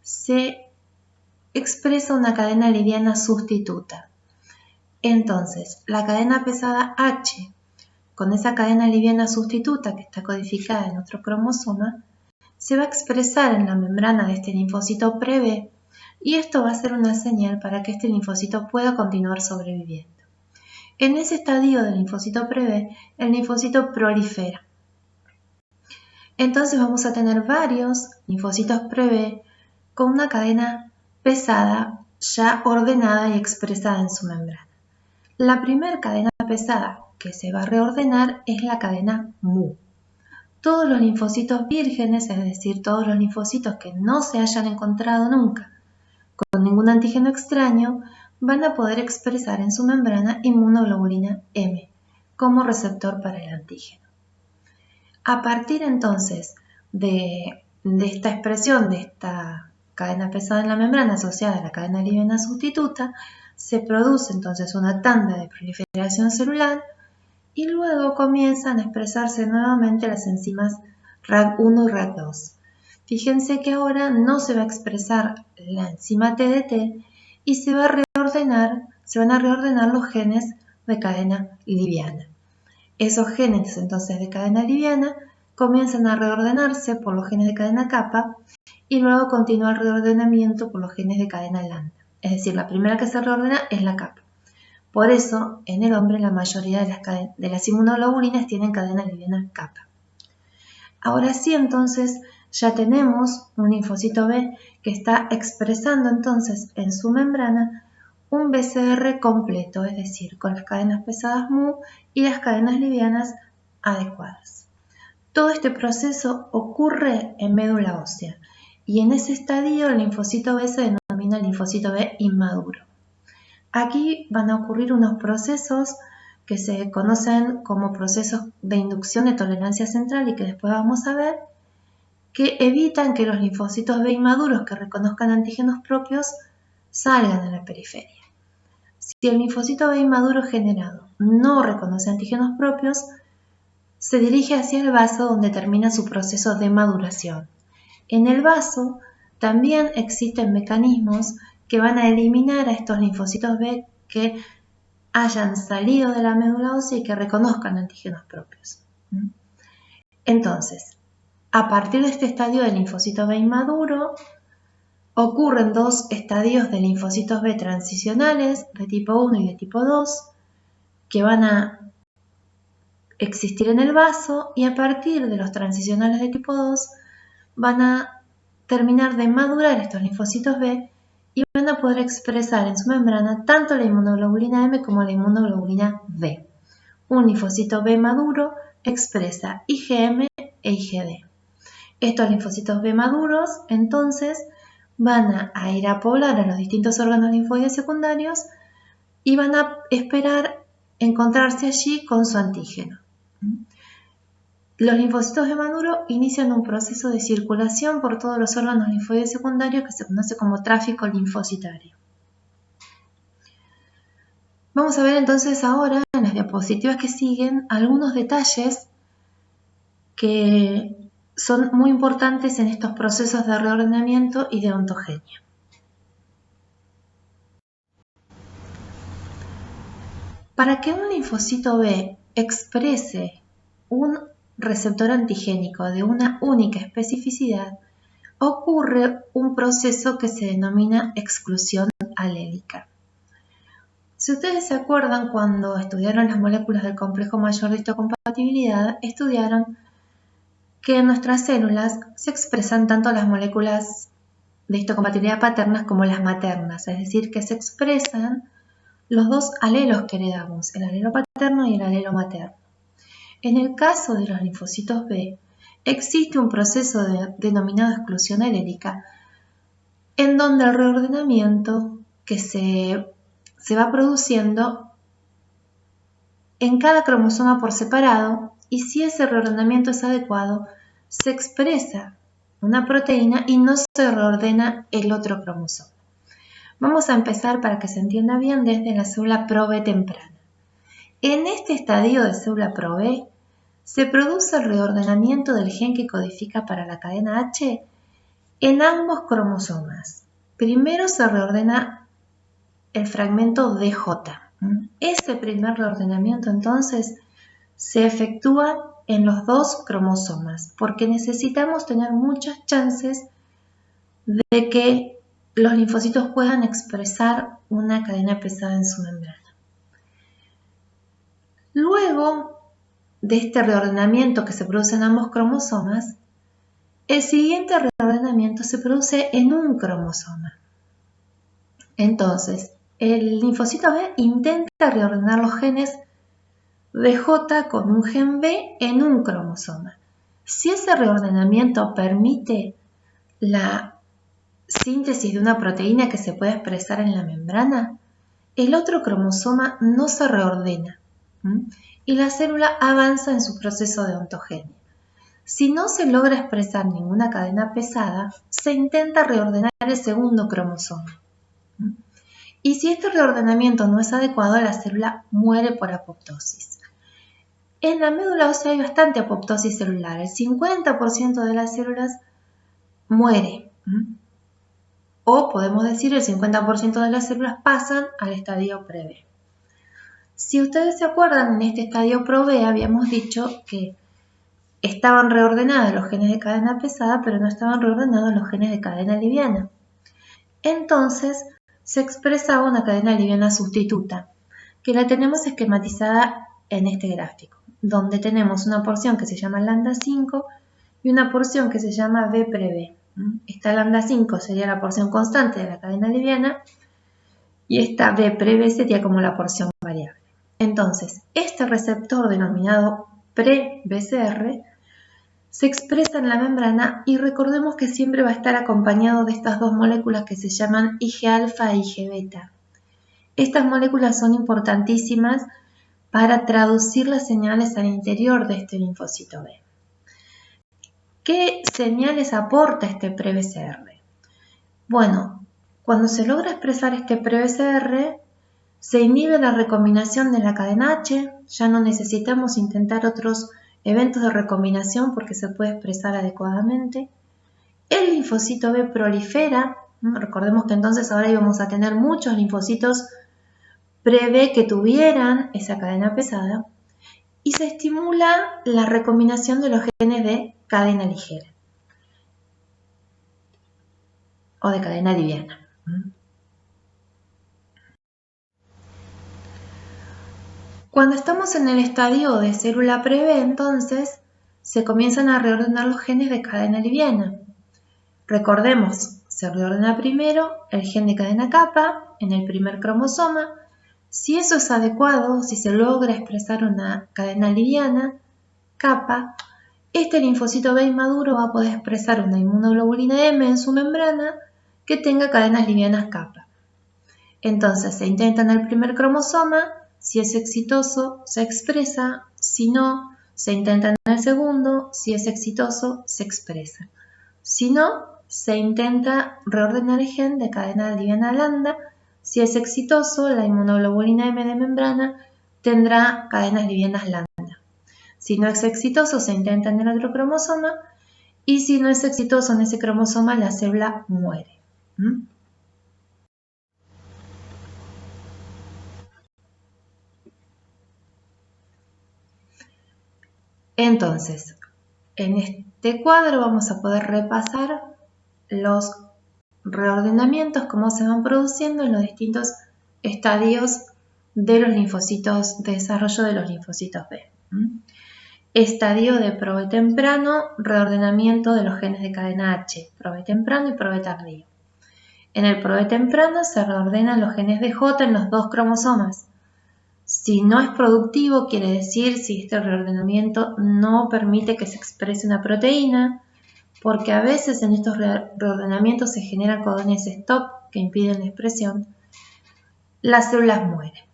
se expresa una cadena liviana sustituta. Entonces, la cadena pesada H, con esa cadena liviana sustituta que está codificada en otro cromosoma, se va a expresar en la membrana de este linfocito pre-B y esto va a ser una señal para que este linfocito pueda continuar sobreviviendo. En ese estadio del linfocito pre-B, el linfocito prolifera. Entonces vamos a tener varios linfocitos pre-B con una cadena pesada ya ordenada y expresada en su membrana. La primera cadena pesada que se va a reordenar es la cadena Mu. Todos los linfocitos vírgenes, es decir, todos los linfocitos que no se hayan encontrado nunca con ningún antígeno extraño, van a poder expresar en su membrana inmunoglobulina M como receptor para el antígeno. A partir entonces de esta expresión de esta cadena pesada en la membrana asociada a la cadena liviana sustituta, se produce entonces una tanda de proliferación celular y luego comienzan a expresarse nuevamente las enzimas RAG1 y RAG2. Fíjense que ahora no se va a expresar la enzima TDT y se van a reordenar los genes de cadena liviana. Esos genes entonces de cadena liviana comienzan a reordenarse por los genes de cadena kappa y luego continúa el reordenamiento por los genes de cadena lambda. Es decir, la primera que se reordena es la kappa. Por eso, en el hombre la mayoría de las inmunoglobulinas tienen cadena liviana kappa. Ahora sí, entonces, ya tenemos un linfocito B que está expresando entonces en su membrana un BCR completo, es decir, con las cadenas pesadas Mu y las cadenas livianas adecuadas. Todo este proceso ocurre en médula ósea y en ese estadio el linfocito B se denomina linfocito B inmaduro. Aquí van a ocurrir unos procesos que se conocen como procesos de inducción de tolerancia central y que después vamos a ver, que evitan que los linfocitos B inmaduros que reconozcan antígenos propios salgan a la periferia. Si el linfocito B inmaduro generado no reconoce antígenos propios, se dirige hacia el vaso donde termina su proceso de maduración. En el vaso también existen mecanismos que van a eliminar a estos linfocitos B que hayan salido de la médula ósea y que reconozcan antígenos propios. Entonces, a partir de este estadio del linfocito B inmaduro, ocurren dos estadios de linfocitos B transicionales de tipo 1 y de tipo 2 que van a existir en el vaso y a partir de los transicionales de tipo 2 van a terminar de madurar estos linfocitos B y van a poder expresar en su membrana tanto la inmunoglobulina M como la inmunoglobulina V. Un linfocito B maduro expresa IgM e IgD. Estos linfocitos B maduros, entonces, van a ir a poblar a los distintos órganos linfoides secundarios y van a esperar encontrarse allí con su antígeno. Los linfocitos B maduro inician un proceso de circulación por todos los órganos linfoides secundarios que se conoce como tráfico linfocitario. Vamos a ver entonces ahora, en las diapositivas que siguen, algunos detalles que son muy importantes en estos procesos de reordenamiento y de ontogenia. Para que un linfocito B exprese un receptor antigénico de una única especificidad, ocurre un proceso que se denomina exclusión alélica. Si ustedes se acuerdan, cuando estudiaron las moléculas del complejo mayor de histocompatibilidad, estudiaron que en nuestras células se expresan tanto las moléculas de histocompatibilidad paternas como las maternas, es decir, que se expresan los dos alelos que heredamos, el alelo paterno y el alelo materno. En el caso de los linfocitos B, existe un proceso denominado exclusión alélica, en donde el reordenamiento que se va produciendo en cada cromosoma por separado, y si ese reordenamiento es adecuado, se expresa una proteína y no se reordena el otro cromosoma. Vamos a empezar para que se entienda bien desde la célula Pro-B temprana. En este estadio de célula Pro-B se produce el reordenamiento del gen que codifica para la cadena H en ambos cromosomas. Primero se reordena el fragmento DJ. Ese primer reordenamiento entonces se efectúa en los dos cromosomas porque necesitamos tener muchas chances de que los linfocitos puedan expresar una cadena pesada en su membrana. Luego de este reordenamiento que se produce en ambos cromosomas, el siguiente reordenamiento se produce en un cromosoma. Entonces, el linfocito B intenta reordenar los genes DJ con un gen B en un cromosoma. Si ese reordenamiento permite la síntesis de una proteína que se puede expresar en la membrana, el otro cromosoma no se reordena y la célula avanza en su proceso de ontogenia. Si no se logra expresar ninguna cadena pesada, se intenta reordenar el segundo cromosoma. Y si este reordenamiento no es adecuado, la célula muere por apoptosis. En la médula ósea hay bastante apoptosis celular. El 50% de las células muere. O podemos decir el 50% de las células pasan al estadio pre-B. Si ustedes se acuerdan, en este estadio pro-B habíamos dicho que estaban reordenados los genes de cadena pesada, pero no estaban reordenados los genes de cadena liviana. Entonces, se expresaba una cadena liviana sustituta, que la tenemos esquematizada en este gráfico, donde tenemos una porción que se llama lambda 5 y una porción que se llama B pre-B. Esta lambda 5 sería la porción constante de la cadena liviana y esta B pre-B sería como la porción variable. Entonces, este receptor denominado pre-BCR se expresa en la membrana y recordemos que siempre va a estar acompañado de estas dos moléculas que se llaman Ig-alfa e Ig-beta. Estas moléculas son importantísimas para traducir las señales al interior de este linfocito B. ¿Qué señales aporta este pre-BCR? Bueno, cuando se logra expresar este pre-BCR, se inhibe la recombinación de la cadena H, ya no necesitamos intentar otros eventos de recombinación porque se puede expresar adecuadamente. El linfocito B prolifera, recordemos que entonces ahora íbamos a tener muchos linfocitos pre-B que tuvieran esa cadena pesada, y se estimula la recombinación de los genes de cadena ligera o de cadena liviana. Cuando estamos en el estadio de célula pre-B, entonces, se comienzan a reordenar los genes de cadena liviana. Recordemos, se reordena primero el gen de cadena kappa en el primer cromosoma. Si eso es adecuado, si se logra expresar una cadena liviana, kappa, este linfocito B inmaduro va a poder expresar una inmunoglobulina M en su membrana que tenga cadenas livianas kappa. Entonces se intenta en el primer cromosoma, si es exitoso se expresa, si no, se intenta en el segundo, si es exitoso se expresa. Si no, se intenta reordenar el gen de cadena liviana lambda. Si es exitoso, la inmunoglobulina M de membrana tendrá cadenas livianas lambda. Si no es exitoso, se intenta en el otro cromosoma, y si no es exitoso en ese cromosoma, la célula muere. Entonces, en este cuadro vamos a poder repasar los reordenamientos, cómo se van produciendo en los distintos estadios de los linfocitos, de desarrollo de los linfocitos B. Estadio de ProB temprano, reordenamiento de los genes de cadena H, ProB temprano y ProB tardío. En el ProB temprano se reordenan los genes de J en los 2 cromosomas. Si no es productivo, quiere decir si este reordenamiento no permite que se exprese una proteína, porque a veces en estos reordenamientos se generan codones stop que impiden la expresión, las células mueren.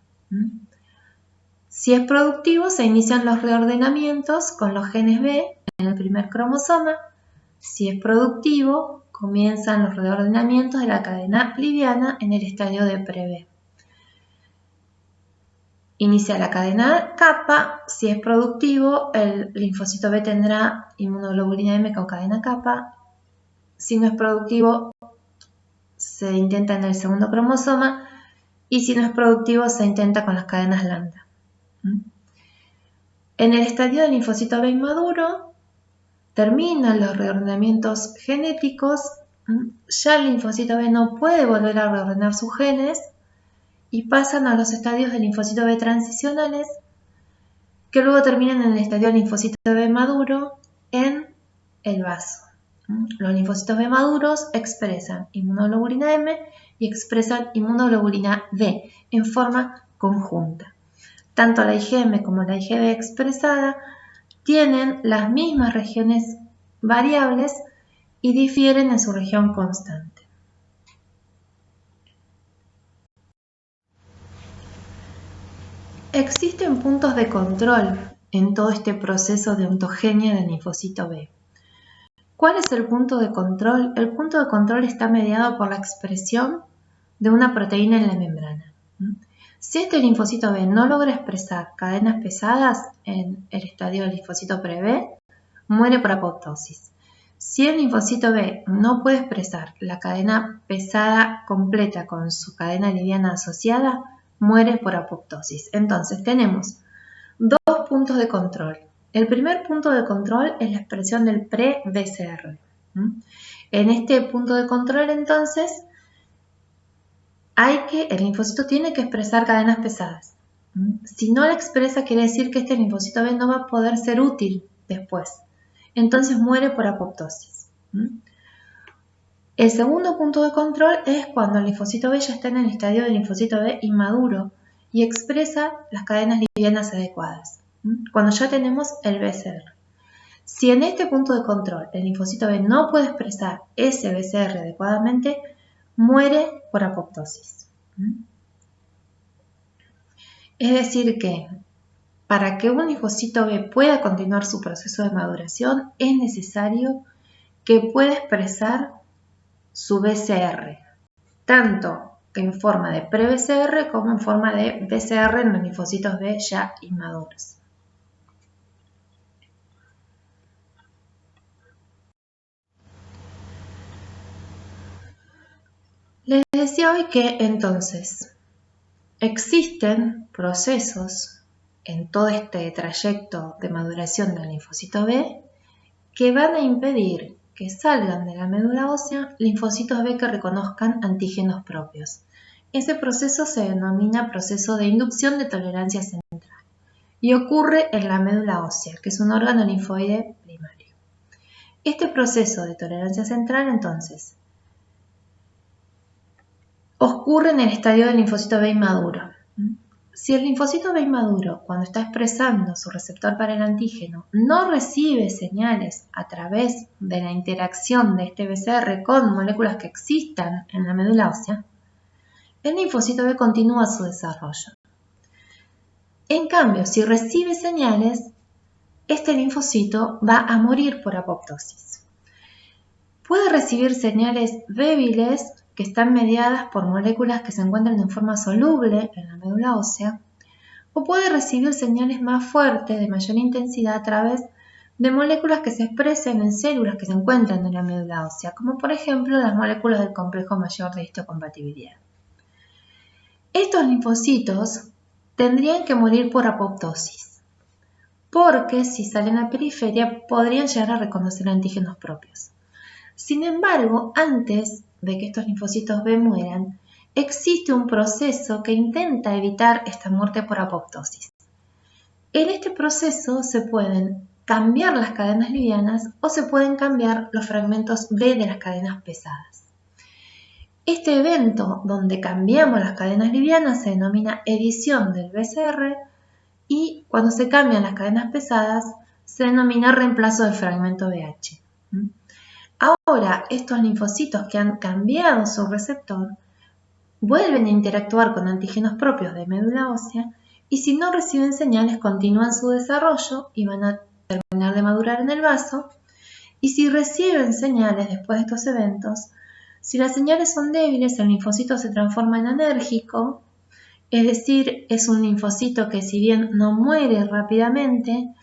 Si es productivo, se inician los reordenamientos con los genes B en el primer cromosoma. Si es productivo, comienzan los reordenamientos de la cadena liviana en el estadio de pre-B. Inicia la cadena kappa. Si es productivo, el linfocito B tendrá inmunoglobulina M con cadena kappa. Si no es productivo, se intenta en el segundo cromosoma. Y si no es productivo, se intenta con las cadenas lambda. En el estadio del linfocito B inmaduro, terminan los reordenamientos genéticos. Ya el linfocito B no puede volver a reordenar sus genes y pasan a los estadios del linfocito B transicionales, que luego terminan en el estadio del linfocito B maduro en el vaso. Los linfocitos B maduros expresan inmunoglobulina M y expresan inmunoglobulina D en forma conjunta. Tanto la IgM como la IgB expresada tienen las mismas regiones variables y difieren en su región constante. Existen puntos de control en todo este proceso de ontogenia del linfocito B. ¿Cuál es el punto de control? El punto de control está mediado por la expresión de una proteína en la membrana. Si este linfocito B no logra expresar cadenas pesadas en el estadio del linfocito pre-B, muere por apoptosis. Si el linfocito B no puede expresar la cadena pesada completa con su cadena liviana asociada, muere por apoptosis. Entonces tenemos 2 puntos de control. El primer punto de control es la expresión del pre-BCR. En este punto de control entonces el linfocito tiene que expresar cadenas pesadas. Si no la expresa, quiere decir que este linfocito B no va a poder ser útil después. Entonces muere por apoptosis. El segundo punto de control es cuando el linfocito B ya está en el estadio del linfocito B inmaduro y expresa las cadenas livianas adecuadas, cuando ya tenemos el BCR. Si en este punto de control el linfocito B no puede expresar ese BCR adecuadamente, muere por apoptosis. Es decir que para que un linfocito B pueda continuar su proceso de maduración es necesario que pueda expresar su BCR, tanto en forma de pre-BCR como en forma de BCR en los linfocitos B ya inmaduros. Les decía hoy que entonces existen procesos en todo este trayecto de maduración del linfocito B que van a impedir que salgan de la médula ósea linfocitos B que reconozcan antígenos propios. Ese proceso se denomina proceso de inducción de tolerancia central y ocurre en la médula ósea, que es un órgano linfoide primario. Este proceso de tolerancia central, entonces, ocurre en el estadio del linfocito B inmaduro. Si el linfocito B inmaduro, cuando está expresando su receptor para el antígeno, no recibe señales a través de la interacción de este BCR con moléculas que existan en la médula ósea, el linfocito B continúa su desarrollo. En cambio, si recibe señales, este linfocito va a morir por apoptosis. Puede recibir señales débiles que están mediadas por moléculas que se encuentran en forma soluble en la médula ósea, o puede recibir señales más fuertes de mayor intensidad a través de moléculas que se expresen en células que se encuentran en la médula ósea, como por ejemplo las moléculas del complejo mayor de histocompatibilidad. Estos linfocitos tendrían que morir por apoptosis, porque si salen a periferia podrían llegar a reconocer antígenos propios. Sin embargo, antes de que estos linfocitos B mueran, existe un proceso que intenta evitar esta muerte por apoptosis. En este proceso se pueden cambiar las cadenas livianas o se pueden cambiar los fragmentos B de las cadenas pesadas. Este evento donde cambiamos las cadenas livianas se denomina edición del BCR y cuando se cambian las cadenas pesadas se denomina reemplazo del fragmento BH. Ahora, estos linfocitos que han cambiado su receptor vuelven a interactuar con antígenos propios de médula ósea y si no reciben señales continúan su desarrollo y van a terminar de madurar en el vaso. Y si reciben señales después de estos eventos, si las señales son débiles, el linfocito se transforma en anérgico, es decir, es un linfocito que si bien no muere rápidamente,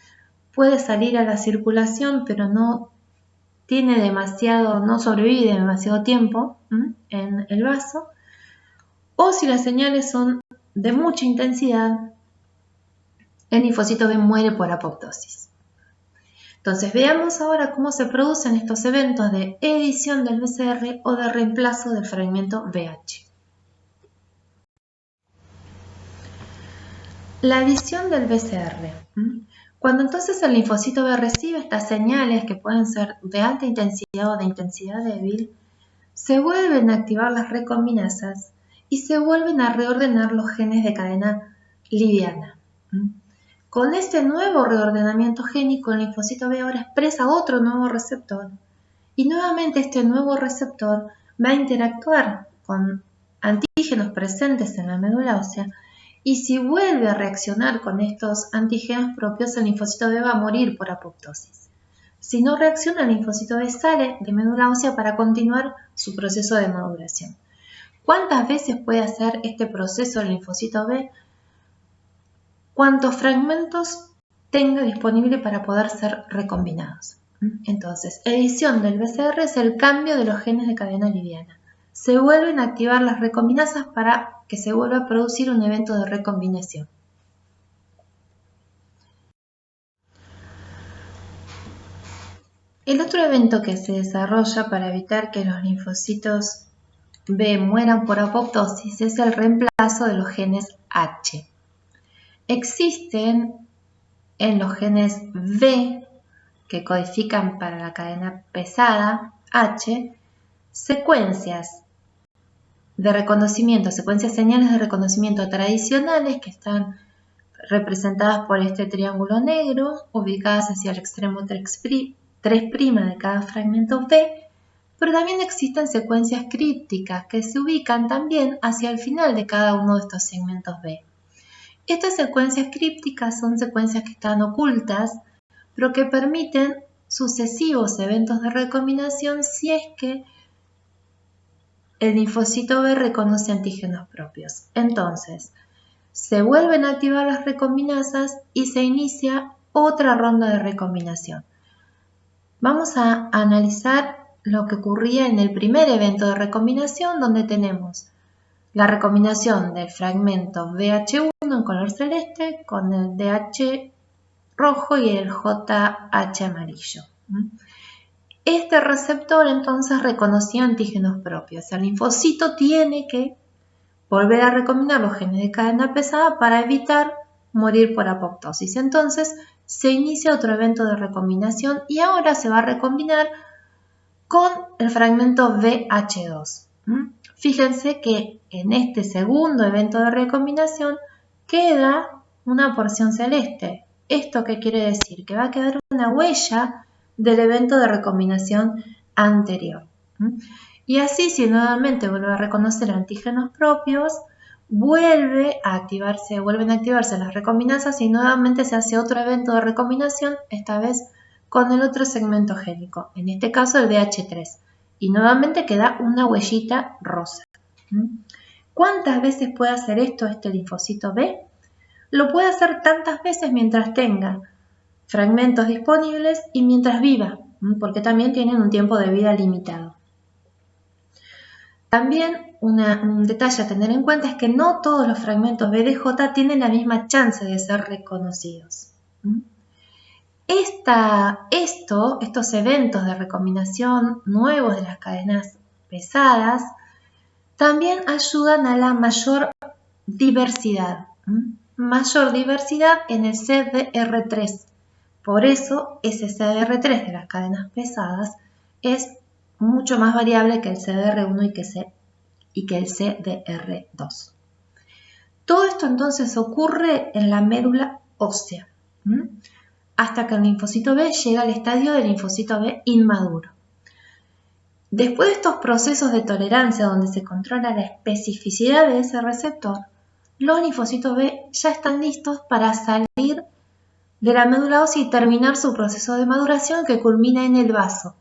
puede salir a la circulación, pero no sobrevive demasiado tiempo en el vaso. O si las señales son de mucha intensidad, el linfocito B muere por apoptosis. Entonces veamos ahora cómo se producen estos eventos de edición del BCR o de reemplazo del fragmento BH. La edición del BCR. Cuando entonces el linfocito B recibe estas señales que pueden ser de alta intensidad o de intensidad débil, se vuelven a activar las recombinasas y se vuelven a reordenar los genes de cadena liviana. Con este nuevo reordenamiento génico, el linfocito B ahora expresa otro nuevo receptor y nuevamente este nuevo receptor va a interactuar con antígenos presentes en la médula ósea y si vuelve a reaccionar con estos antígenos propios, el linfocito B va a morir por apoptosis. Si no reacciona, el linfocito B sale de médula ósea para continuar su proceso de maduración. ¿Cuántas veces puede hacer este proceso el linfocito B? ¿Cuántos fragmentos tenga disponible para poder ser recombinados? Entonces, edición del BCR es el cambio de los genes de cadena liviana. Se vuelven a activar las recombinasas para que se vuelva a producir un evento de recombinación. El otro evento que se desarrolla para evitar que los linfocitos B mueran por apoptosis es el reemplazo de los genes H. Existen en los genes B que codifican para la cadena pesada H secuencias de reconocimiento, secuencias señales de reconocimiento tradicionales que están representadas por este triángulo negro, ubicadas hacia el extremo 3' de cada fragmento B, pero también existen secuencias crípticas que se ubican también hacia el final de cada uno de estos segmentos B. Estas secuencias crípticas son secuencias que están ocultas, pero que permiten sucesivos eventos de recombinación si es que el linfocito B reconoce antígenos propios. Entonces, se vuelven a activar las recombinasas y se inicia otra ronda de recombinación. Vamos a analizar lo que ocurría en el primer evento de recombinación, donde tenemos la recombinación del fragmento BH1 en color celeste con el DH rojo y el JH amarillo. Este receptor entonces reconocía antígenos propios. El linfocito tiene que volver a recombinar los genes de cadena pesada para evitar morir por apoptosis. Entonces se inicia otro evento de recombinación y ahora se va a recombinar con el fragmento BH2. Fíjense que en este segundo evento de recombinación queda una porción celeste. ¿Esto qué quiere decir? Que va a quedar una huella del evento de recombinación anterior. Y así, si nuevamente vuelve a reconocer antígenos propios, vuelven a activarse las recombinasas y nuevamente se hace otro evento de recombinación, esta vez con el otro segmento génico, en este caso el BH3. Y nuevamente queda una huellita rosa. ¿Cuántas veces puede hacer esto este linfocito B? Lo puede hacer tantas veces mientras tenga fragmentos disponibles y mientras viva, porque también tienen un tiempo de vida limitado. También un detalle a tener en cuenta es que no todos los fragmentos BDJ tienen la misma chance de ser reconocidos. Estos eventos de recombinación nuevos de las cadenas pesadas también ayudan a la mayor diversidad. Mayor diversidad en el CDR3. Por eso ese CDR3 de las cadenas pesadas es mucho más variable que el CDR1 y que el CDR2. Todo esto entonces ocurre en la médula ósea, hasta que el linfocito B llega al estadio del linfocito B inmaduro. Después de estos procesos de tolerancia donde se controla la especificidad de ese receptor, los linfocitos B ya están listos para salir de la médula ósea y terminar su proceso de maduración que culmina en el vaso.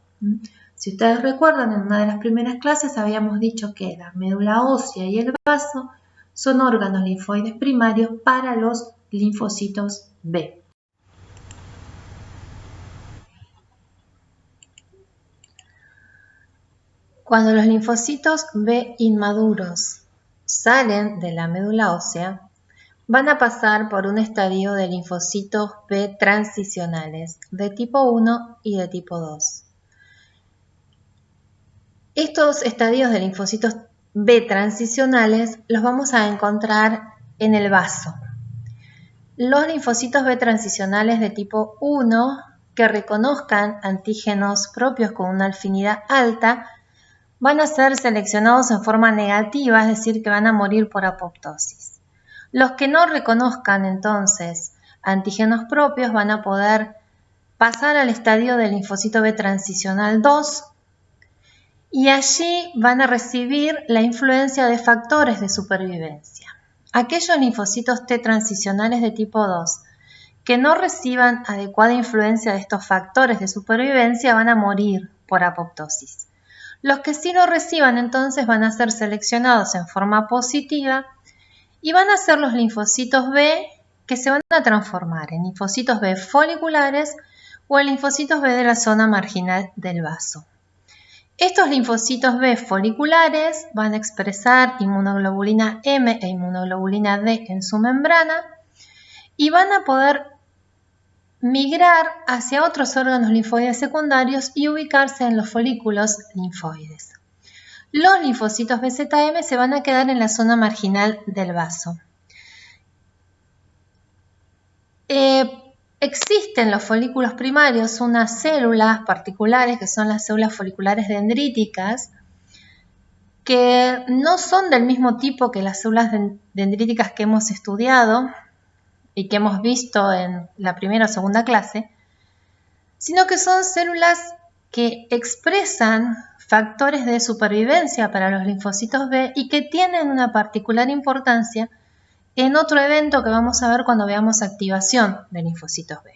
Si ustedes recuerdan, en una de las primeras clases habíamos dicho que la médula ósea y el vaso son órganos linfoides primarios para los linfocitos B. Cuando los linfocitos B inmaduros salen de la médula ósea, van a pasar por un estadio de linfocitos B transicionales, de tipo 1 y de tipo 2. Estos estadios de linfocitos B transicionales los vamos a encontrar en el vaso. Los linfocitos B transicionales de tipo 1, que reconozcan antígenos propios con una afinidad alta, van a ser seleccionados en forma negativa, es decir, que van a morir por apoptosis. Los que no reconozcan entonces antígenos propios van a poder pasar al estadio del linfocito B transicional 2 y allí van a recibir la influencia de factores de supervivencia. Aquellos linfocitos T transicionales de tipo 2 que no reciban adecuada influencia de estos factores de supervivencia van a morir por apoptosis. Los que sí lo reciban entonces van a ser seleccionados en forma positiva y van a ser los linfocitos B que se van a transformar en linfocitos B foliculares o en linfocitos B de la zona marginal del vaso. Estos linfocitos B foliculares van a expresar inmunoglobulina M e inmunoglobulina D en su membrana y van a poder migrar hacia otros órganos linfoides secundarios y ubicarse en los folículos linfoides. Los linfocitos BZM se van a quedar en la zona marginal del vaso. Existen los folículos primarios, unas células particulares que son las células foliculares dendríticas, que no son del mismo tipo que las células dendríticas que hemos estudiado y que hemos visto en la primera o segunda clase, sino que son células que expresan factores de supervivencia para los linfocitos B y que tienen una particular importancia en otro evento que vamos a ver cuando veamos activación de linfocitos B.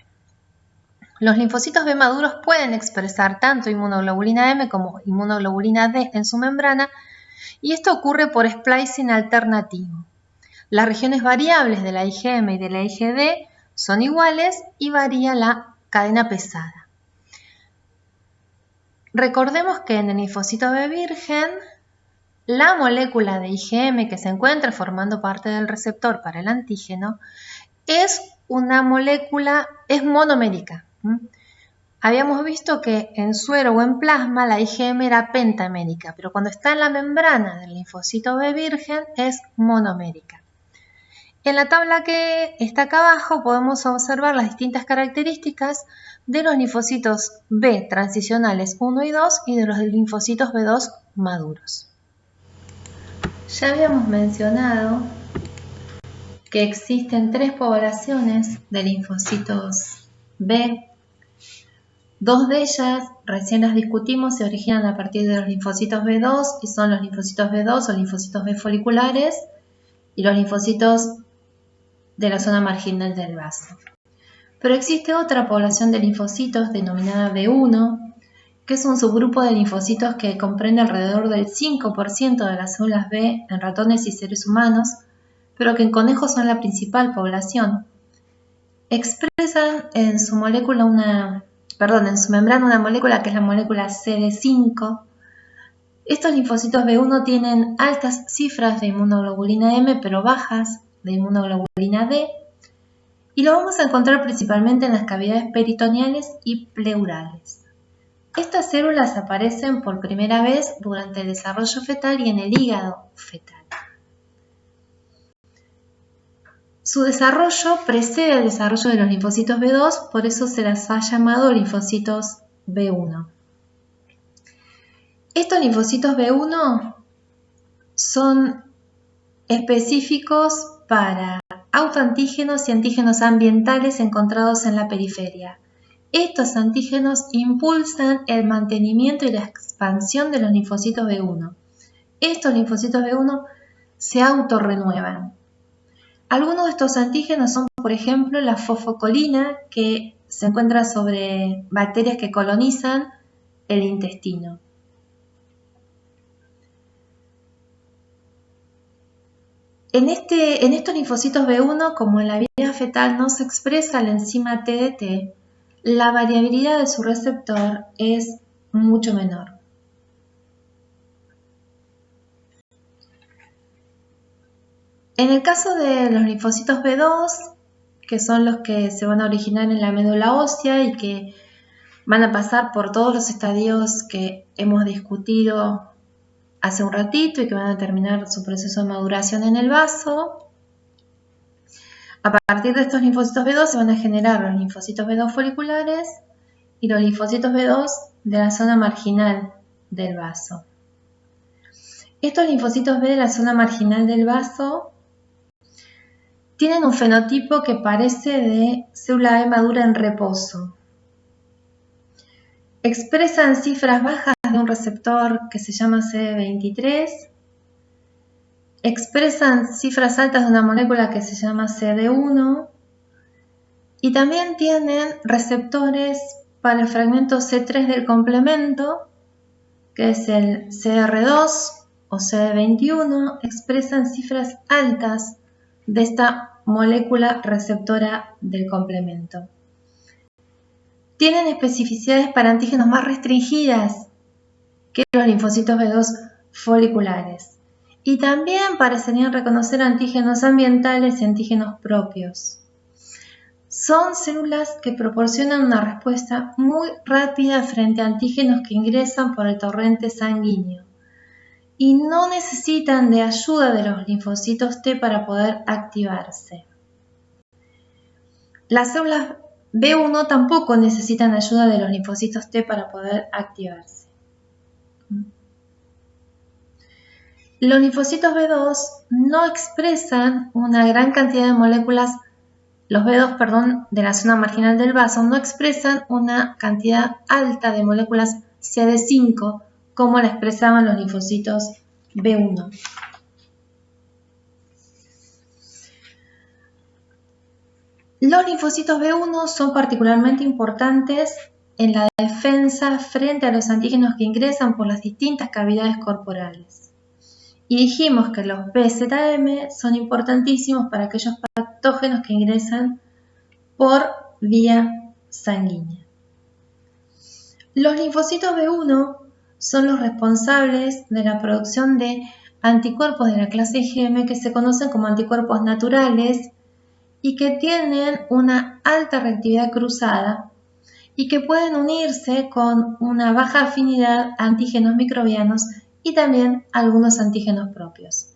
Los linfocitos B maduros pueden expresar tanto inmunoglobulina M como inmunoglobulina D en su membrana y esto ocurre por splicing alternativo. Las regiones variables de la IgM y de la IgD son iguales y varía la cadena pesada. Recordemos que en el linfocito B virgen, la molécula de IgM que se encuentra formando parte del receptor para el antígeno es una molécula, es monomérica. Habíamos visto que en suero o en plasma la IgM era pentamérica, pero cuando está en la membrana del linfocito B virgen es monomérica. En la tabla que está acá abajo podemos observar las distintas características de los linfocitos B transicionales 1 y 2 y de los linfocitos B2 maduros. Ya habíamos mencionado que existen 3 poblaciones de linfocitos B. 2 de ellas recién las discutimos, se originan a partir de los linfocitos B2 y son los linfocitos B2 o linfocitos B foliculares y los linfocitos de la zona marginal del vaso. Pero existe otra población de linfocitos denominada B1, que es un subgrupo de linfocitos que comprende alrededor del 5% de las células B en ratones y seres humanos, pero que en conejos son la principal población. Expresan en su membrana una molécula que es la molécula CD5. Estos linfocitos B1 tienen altas cifras de inmunoglobulina M, pero bajas de inmunoglobulina D, y lo vamos a encontrar principalmente en las cavidades peritoneales y pleurales. Estas células aparecen por primera vez durante el desarrollo fetal y en el hígado fetal. Su desarrollo precede al desarrollo de los linfocitos B2, por eso se las ha llamado linfocitos B1. Estos linfocitos B1 son específicos para autoantígenos y antígenos ambientales encontrados en la periferia. Estos antígenos impulsan el mantenimiento y la expansión de los linfocitos B1. Estos linfocitos B1 se autorrenuevan. Algunos de estos antígenos son, por ejemplo, la fosfocolina, que se encuentra sobre bacterias que colonizan el intestino. En estos linfocitos B1, como en la vida fetal no se expresa la enzima TDT, la variabilidad de su receptor es mucho menor. En el caso de los linfocitos B2, que son los que se van a originar en la médula ósea y que van a pasar por todos los estadios que hemos discutido hace un ratito y que van a terminar su proceso de maduración en el vaso, a partir de estos linfocitos B2 se van a generar los linfocitos B2 foliculares y los linfocitos B2 de la zona marginal del vaso. Estos linfocitos B de la zona marginal del vaso tienen un fenotipo que parece de célula B madura en reposo. Expresan cifras bajas de un receptor que se llama CD23. Expresan cifras altas de una molécula que se llama CD1. Y también tienen receptores para el fragmento C3 del complemento, que es el CR2 o CD21. Expresan cifras altas de esta molécula receptora del complemento. Tienen especificidades para antígenos más restringidas que los linfocitos B2 foliculares. Y también parecerían reconocer antígenos ambientales y antígenos propios. Son células que proporcionan una respuesta muy rápida frente a antígenos que ingresan por el torrente sanguíneo y no necesitan de ayuda de los linfocitos T para poder activarse. Las células B1 tampoco necesitan ayuda de los linfocitos T para poder activarse. Los linfocitos B2 no expresan una gran cantidad de moléculas, los B2, de la zona marginal del vaso, no expresan una cantidad alta de moléculas CD5 como la expresaban los linfocitos B1. Los linfocitos B1 son particularmente importantes en la defensa frente a los antígenos que ingresan por las distintas cavidades corporales. Y dijimos que los BZM son importantísimos para aquellos patógenos que ingresan por vía sanguínea. Los linfocitos B1 son los responsables de la producción de anticuerpos de la clase IgM que se conocen como anticuerpos naturales y que tienen una alta reactividad cruzada y que pueden unirse con una baja afinidad a antígenos microbianos y también algunos antígenos propios.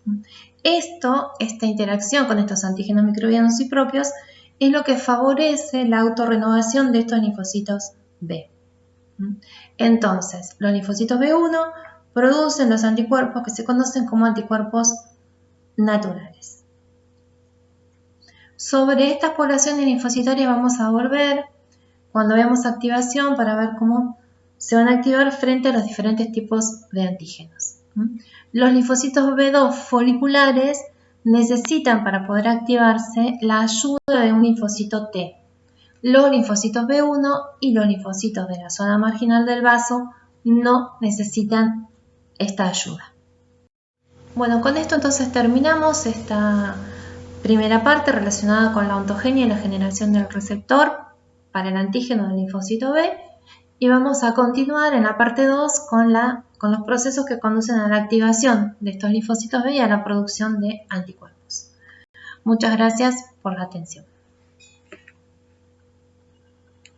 Esta interacción con estos antígenos microbianos y propios es lo que favorece la autorrenovación de estos linfocitos B. Entonces, los linfocitos B1 producen los anticuerpos que se conocen como anticuerpos naturales. Sobre estas poblaciones linfocitarias vamos a volver cuando veamos activación para ver cómo se van a activar frente a los diferentes tipos de antígenos. Los linfocitos B2 foliculares necesitan para poder activarse la ayuda de un linfocito T. Los linfocitos B1 y los linfocitos de la zona marginal del vaso no necesitan esta ayuda. Bueno, con esto entonces terminamos esta primera parte relacionada con la ontogenia y la generación del receptor para el antígeno del linfocito B y vamos a continuar en la parte 2 con los procesos que conducen a la activación de estos linfocitos B y a la producción de anticuerpos. Muchas gracias por la atención.